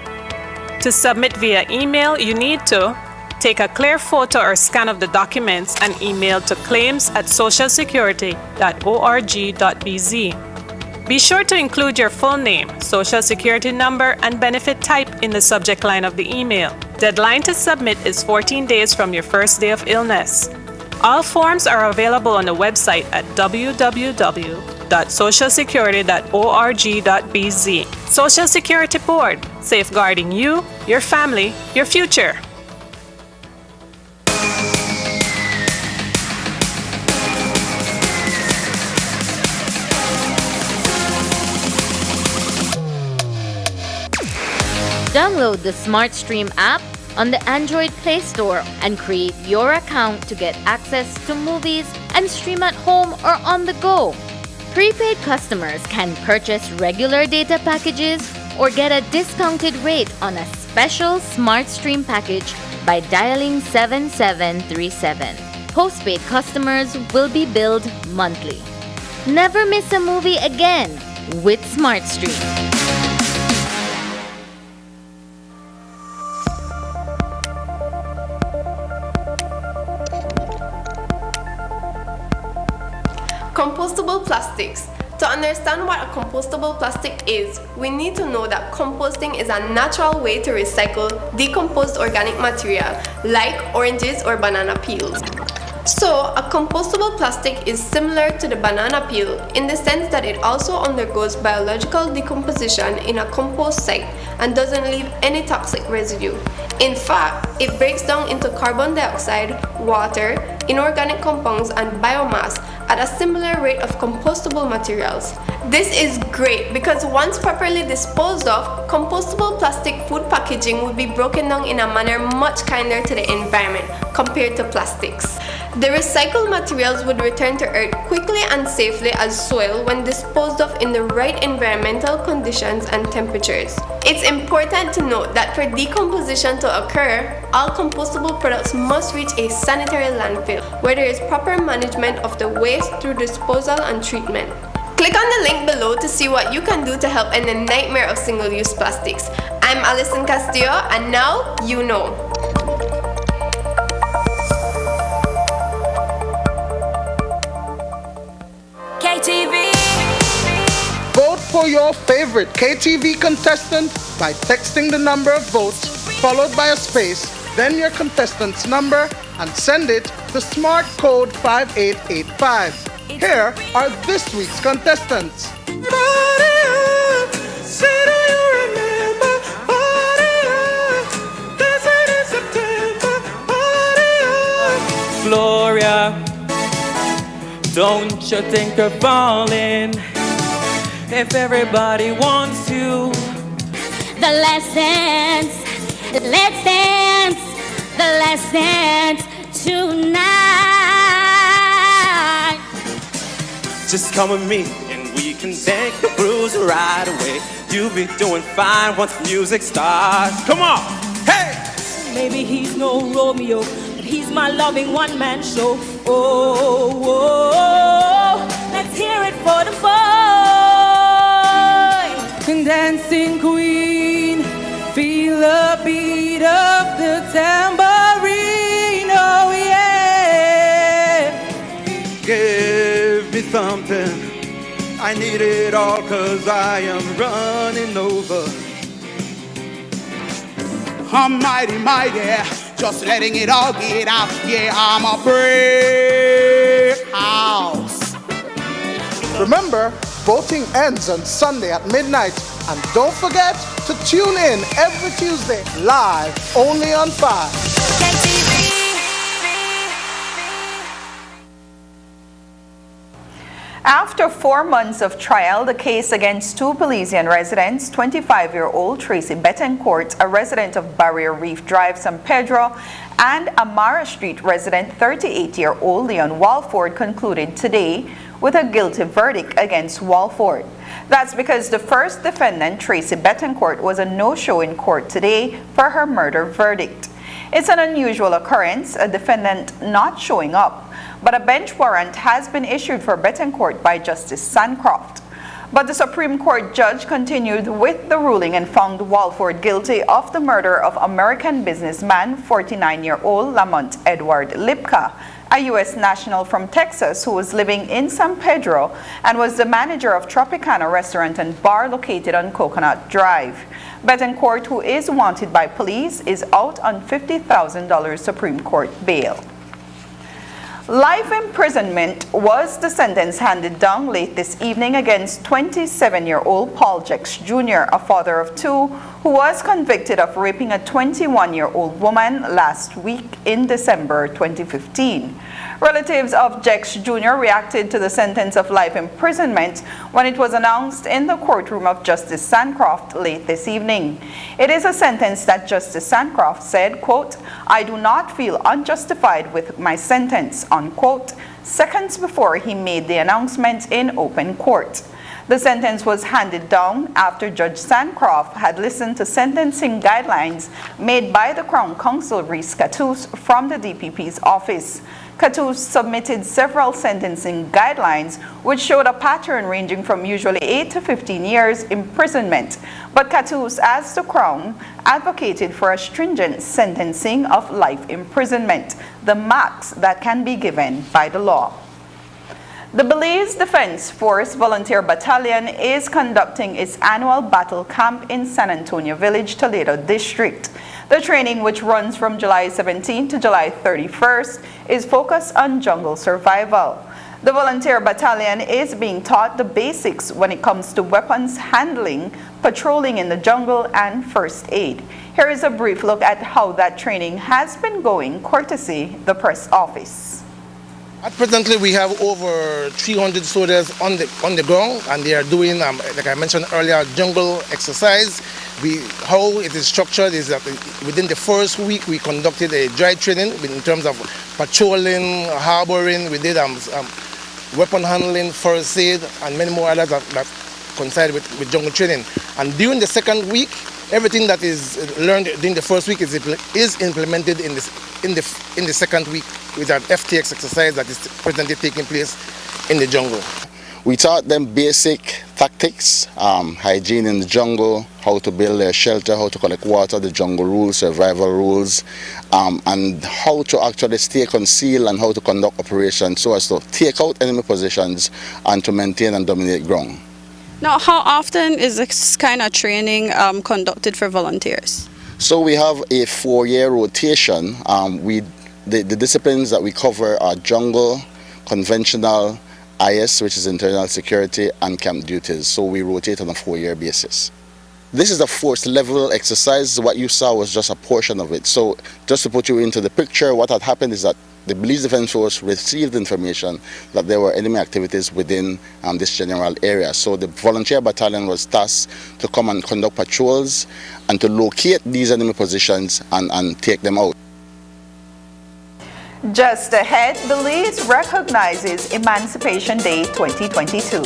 To submit via email, you need to take a clear photo or scan of the documents and email to claims@socialsecurity.org.bz. Be sure to include your full name, social security number, and benefit type in the subject line of the email. Deadline to submit is 14 days from your first day of illness. All forms are available on the website at www.socialsecurity.org.bz. Social Security Board, safeguarding you, your family, your future. Download the SmartStream app on the Android Play Store and create your account to get access to movies and stream at home or on the go. Prepaid customers can purchase regular data packages or get a discounted rate on a special SmartStream package by dialing 7737. Postpaid customers will be billed monthly. Never miss a movie again with SmartStream. Compostable plastics. To understand what a compostable plastic is, we need to know that composting is a natural way to recycle decomposed organic material like oranges or banana peels. So, a compostable plastic is similar to the banana peel in the sense that it also undergoes biological decomposition in a compost site and doesn't leave any toxic residue. In fact, it breaks down into carbon dioxide, water, inorganic compounds, and biomass at a similar rate of compostable materials. This is great because once properly disposed of, compostable plastic food packaging would be broken down in a manner much kinder to the environment compared to plastics. The recycled materials would return to Earth quickly and safely as soil when disposed of in the right environmental conditions and temperatures. It's important to note that for decomposition to occur, all compostable products must reach a sanitary landfill where there is proper management of the waste through disposal and treatment. Click on the link below to see what you can do to help end the nightmare of single-use plastics. I'm Alison Castillo, and now you know. KTV. Vote for your favorite KTV contestant by texting the number of votes followed by a space, then your contestant's number, and send it to Smart Code 5885. Here are this week's contestants. Gloria, don't you think you're falling if everybody wants you? The last dance, let's dance, the last dance tonight. Just come with me and we can take the blues right away. You'll be doing fine once the music starts. Come on, hey! Maybe he's no Romeo, but he's my loving one-man show. Oh, oh, oh, let's hear it for the boy. Dancing queen, feel the beat of the tambourine, oh yeah. Give me something, I need it all, 'cause I am running over. I'm mighty, mighty, just letting it all get out. Yeah, I'm a brick house. Remember, voting ends on Sunday at midnight. And don't forget to tune in every Tuesday live only on 5. After 4 months of trial, the case against two Belizean residents, 25-year-old Tracy Betancourt, a resident of Barrier Reef Drive, San Pedro, and Amara Street resident, 38-year-old Leon Walford, concluded today with a guilty verdict against Walford. That's because the first defendant, Tracy Betancourt, was a no-show in court today for her murder verdict. It's an unusual occurrence, a defendant not showing up, but a bench warrant has been issued for Betancourt by Justice Sancroft. But the Supreme Court judge continued with the ruling and found Walford guilty of the murder of American businessman, 49-year-old Lamont Edward Lipka, a U.S. national from Texas who was living in San Pedro and was the manager of Tropicana restaurant and bar located on Coconut Drive. Betancourt, who is wanted by police, is out on $50,000 Supreme Court bail. Life imprisonment was the sentence handed down late this evening against 27-year-old Paul Jex Jr., a father of two, who was convicted of raping a 21-year-old woman last week in December 2015. Relatives of Jex Jr. reacted to the sentence of life imprisonment when it was announced in the courtroom of Justice Sancroft late this evening. It is a sentence that Justice Sancroft said, quote, "I do not feel unjustified with my sentence," unquote, seconds before he made the announcement in open court. The sentence was handed down after Judge Sancroft had listened to sentencing guidelines made by the Crown Counsel Reese Cattouse from the DPP's office. Cattouse submitted several sentencing guidelines which showed a pattern ranging from usually 8 to 15 years imprisonment. But Cattouse, as the Crown, advocated for a stringent sentencing of life imprisonment, the max that can be given by the law. The Belize Defense Force Volunteer Battalion is conducting its annual battle camp in San Antonio Village, Toledo District. The training, which runs from July 17 to July 31st, is focused on jungle survival. The Volunteer Battalion is being taught the basics when it comes to weapons handling, patrolling in the jungle, and first aid. Here is a brief look at how that training has been going, courtesy the press office. Presently, we have over 300 soldiers on the ground, and they are doing, like I mentioned earlier, jungle exercise. How it is structured is that within the first week, we conducted a dry training in terms of patrolling, harboring. We did weapon handling, first aid, and many more others that coincide with jungle training. And during the second week, everything that is learned during the first week is implemented in the second week with an FTX exercise that is presently taking place in the jungle. We taught them basic tactics, hygiene in the jungle, how to build their shelter, how to collect water, the jungle rules, survival rules, and how to actually stay concealed and how to conduct operations so as to take out enemy positions and to maintain and dominate ground. Now, how often is this kind of training conducted for volunteers? So we have a 4-year rotation. The disciplines that we cover are jungle, conventional, IS, which is internal security, and camp duties. So we rotate on a 4-year basis. This is a force level exercise. What you saw was just a portion of it. So just to put you into the picture, what had happened is that the Belize Defense Force received information that there were enemy activities within this general area. So the volunteer battalion was tasked to come and conduct patrols and to locate these enemy positions and take them out. Just ahead, Belize recognizes Emancipation Day 2022.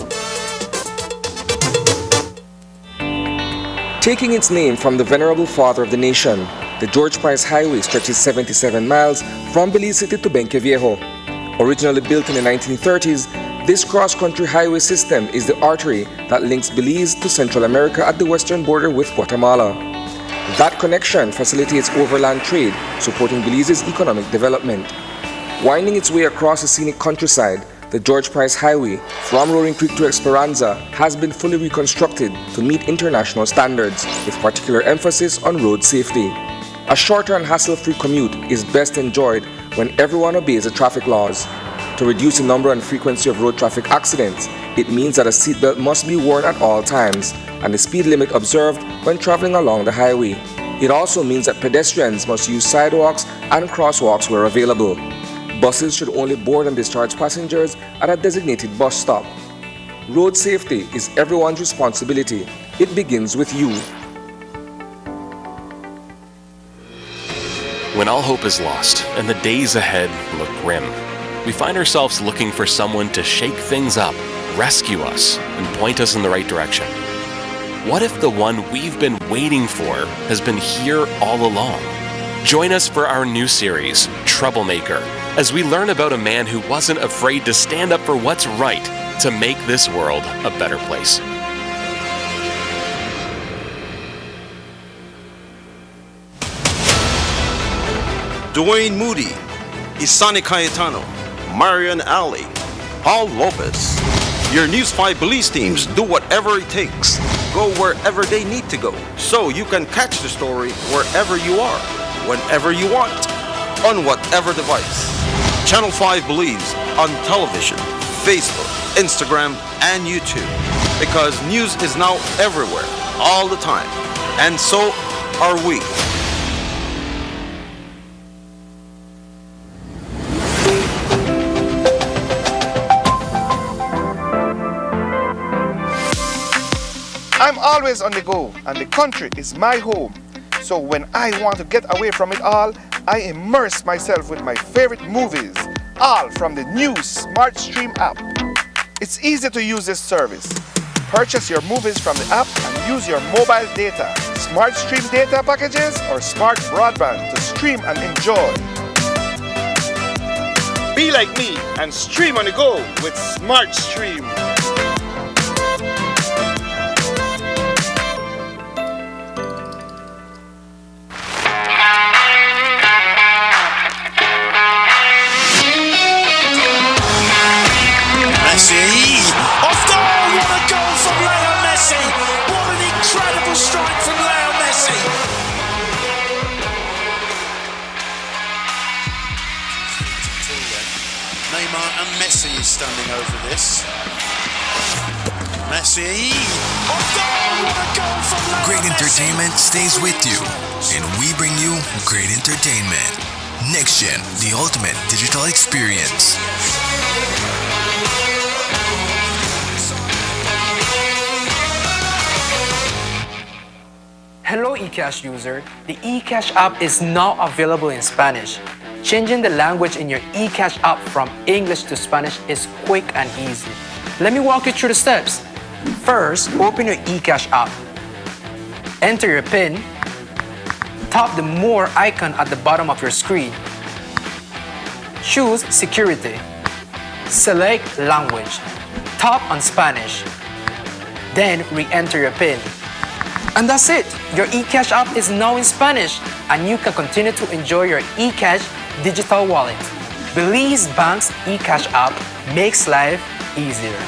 Taking its name from the venerable father of the nation, the George Price Highway stretches 77 miles from Belize City to Benque Viejo. Originally built in the 1930s, this cross-country highway system is the artery that links Belize to Central America at the western border with Guatemala. That connection facilitates overland trade, supporting Belize's economic development. Winding its way across the scenic countryside, the George Price Highway from Roaring Creek to Esperanza has been fully reconstructed to meet international standards, with particular emphasis on road safety. A shorter and hassle-free commute is best enjoyed when everyone obeys the traffic laws. To reduce the number and frequency of road traffic accidents, it means that a seatbelt must be worn at all times and the speed limit observed when traveling along the highway. It also means that pedestrians must use sidewalks and crosswalks where available. Buses should only board and discharge passengers at a designated bus stop. Road safety is everyone's responsibility. It begins with you. When all hope is lost and the days ahead look grim, we find ourselves looking for someone to shake things up, rescue us, and point us in the right direction. What if the one we've been waiting for has been here all along? Join us for our new series, Troublemaker, as we learn about a man who wasn't afraid to stand up for what's right to make this world a better place. Dwayne Moody, Isani Cayetano, Marion Ali, Paul Lopez. Your News 5 police teams do whatever it takes. Go wherever they need to go, so you can catch the story wherever you are, whenever you want, on whatever device. Channel 5 believes on television, Facebook, Instagram, and YouTube, because news is now everywhere, all the time, and so are we. I'm always on the go, and the country is my home. So when I want to get away from it all, I immerse myself with my favorite movies, all from the new SmartStream app. It's easy to use this service. Purchase your movies from the app and use your mobile data, SmartStream data packages, or smart broadband to stream and enjoy. Be like me and stream on the go with SmartStream. Messi! Off goal! What a goal from Leo Messi! What an incredible strike from Leo Messi! Neymar and Messi is standing over this. Messi! Off goal! What a goal from Leo Great Messi! entertainment stays with you, and we bring you great entertainment. Next Gen, the ultimate digital experience. Hello eCash user, the eCash app is now available in Spanish. Changing the language in your eCash app from English to Spanish is quick and easy. Let me walk you through the steps. First, open your eCash app. Enter your PIN. Tap the More icon at the bottom of your screen. Choose Security. Select Language. Tap on Spanish. Then re-enter your PIN. And that's it! Your eCash app is now in Spanish, and you can continue to enjoy your eCash digital wallet. Belize Bank's eCash app makes life easier.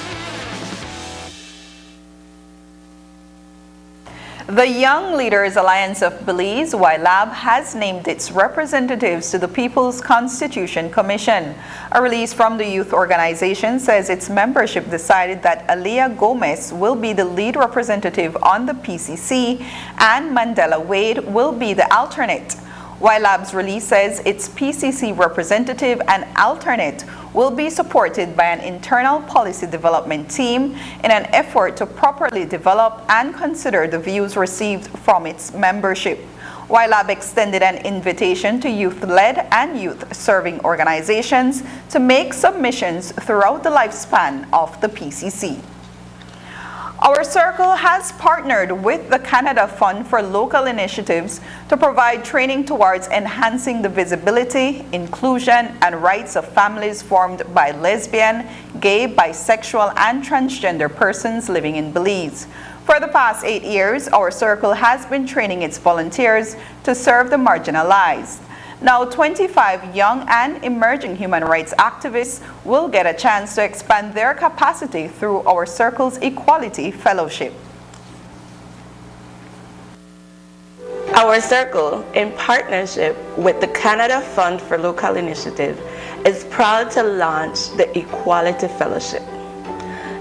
The Young Leaders Alliance of Belize, YLAB, has named its representatives to the People's Constitution Commission. A release from the youth organization says its membership decided that Aliyah Gomez will be the lead representative on the PCC and Mandela Wade will be the alternate. YLAB's release says its PCC representative and alternate will be supported by an internal policy development team in an effort to properly develop and consider the views received from its membership. YLAB extended an invitation to youth-led and youth-serving organizations to make submissions throughout the lifespan of the PCC. Our circle has partnered with the Canada Fund for Local Initiatives to provide training towards enhancing the visibility, inclusion, and rights of families formed by lesbian, gay, bisexual, and transgender persons living in Belize. For the past 8 years, our circle has been training its volunteers to serve the marginalized. Now, 25 young and emerging human rights activists will get a chance to expand their capacity through our Circle's Equality Fellowship. Our Circle, in partnership with the Canada Fund for Local Initiative, is proud to launch the Equality Fellowship.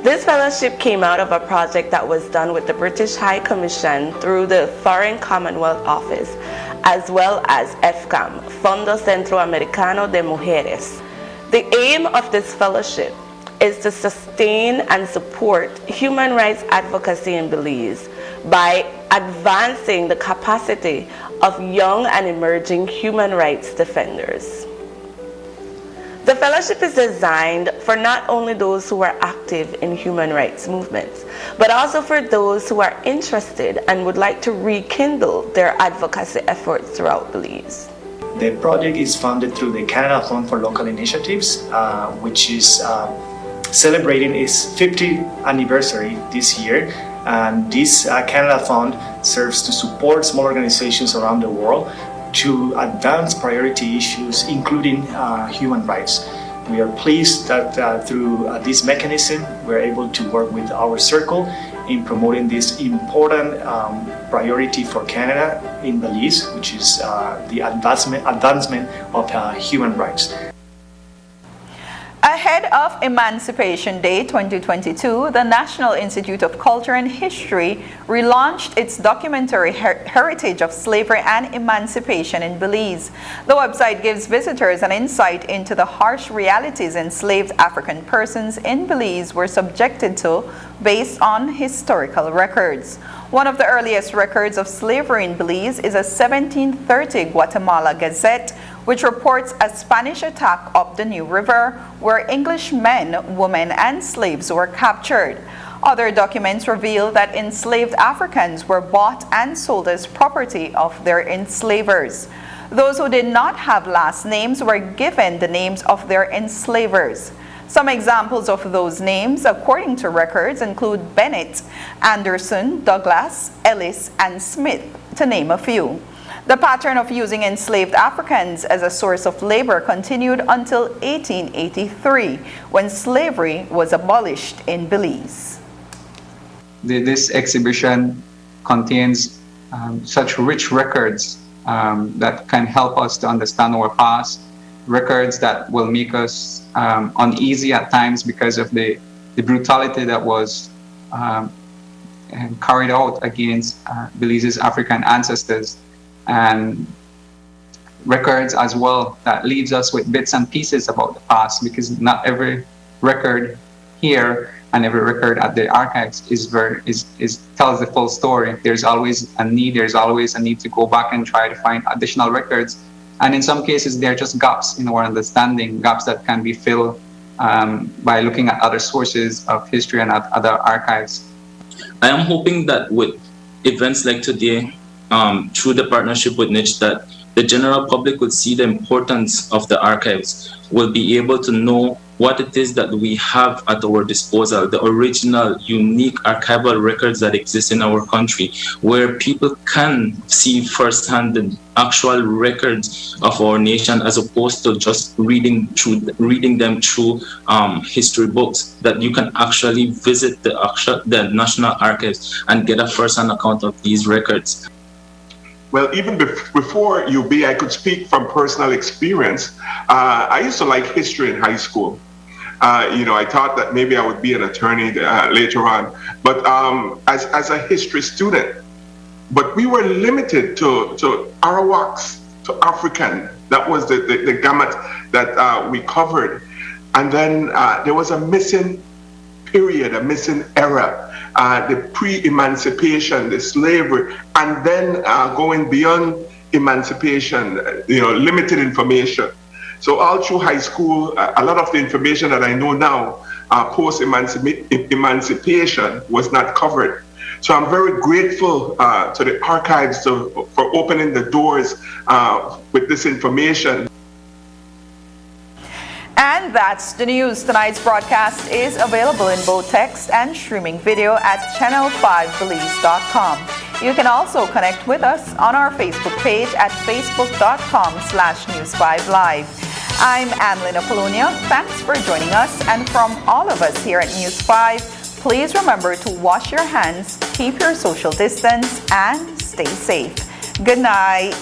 This fellowship came out of a project that was done with the British High Commission through the Foreign Commonwealth Office, as well as FCAM, Fondo Centroamericano de Mujeres. The aim of this fellowship is to sustain and support human rights advocacy in Belize by advancing the capacity of young and emerging human rights defenders. The fellowship is designed for not only those who are active in human rights movements, but also for those who are interested and would like to rekindle their advocacy efforts throughout Belize. The project is funded through the Canada Fund for Local Initiatives, which is celebrating its 50th anniversary this year. And this Canada Fund serves to support small organizations around the world to advance priority issues, including human rights. We are pleased that through this mechanism, we're able to work with our circle in promoting this important priority for Canada in Belize, which is the advancement of human rights. Ahead of Emancipation Day 2022, the National Institute of Culture and History relaunched its documentary Heritage of Slavery and Emancipation in Belize. The website gives visitors an insight into the harsh realities enslaved African persons in Belize were subjected to based on historical records. One of the earliest records of slavery in Belize is a 1730 Guatemala Gazette, which reports a Spanish attack up the New River where English men, women, and slaves were captured. Other documents reveal that enslaved Africans were bought and sold as property of their enslavers. Those who did not have last names were given the names of their enslavers. Some examples of those names, according to records, include Bennett, Anderson, Douglas, Ellis, and Smith, to name a few. The pattern of using enslaved Africans as a source of labor continued until 1883, when slavery was abolished in Belize. This exhibition contains such rich records that can help us to understand our past, records that will make us uneasy at times because of the brutality that was carried out against Belize's African ancestors, and records as well that leaves us with bits and pieces about the past, because not every record here and every record at the archives tells the full story. There's always a need to go back and try to find additional records. And in some cases, they're just gaps in our understanding, gaps that can be filled by looking at other sources of history and at other archives. I am hoping that with events like today, through the partnership with Niche, that the general public would see the importance of the archives, will be able to know what it is that we have at our disposal, the original, unique archival records that exist in our country, where people can see firsthand the actual records of our nation, as opposed to just reading them through history books, that you can actually visit the National Archives and get a first-hand account of these records. Well, even before UB, I could speak from personal experience. I used to like history in high school. I thought that maybe I would be an attorney later on, but as a history student. But we were limited to Arawaks, to African. That was the gamut that we covered. And then there was a missing period, a missing era. The pre-emancipation, the slavery, and then going beyond emancipation, limited information. So all through high school, a lot of the information that I know now, post-emancipation, was not covered. So I'm very grateful to the archives for opening the doors with this information. And that's the news. Tonight's broadcast is available in both text and streaming video at channel5belize.com. You can also connect with us on our Facebook page at facebook.com/News5Live. I'm Annalyn Apollonia. Thanks for joining us. And from all of us here at News 5, please remember to wash your hands, keep your social distance, and stay safe. Good night.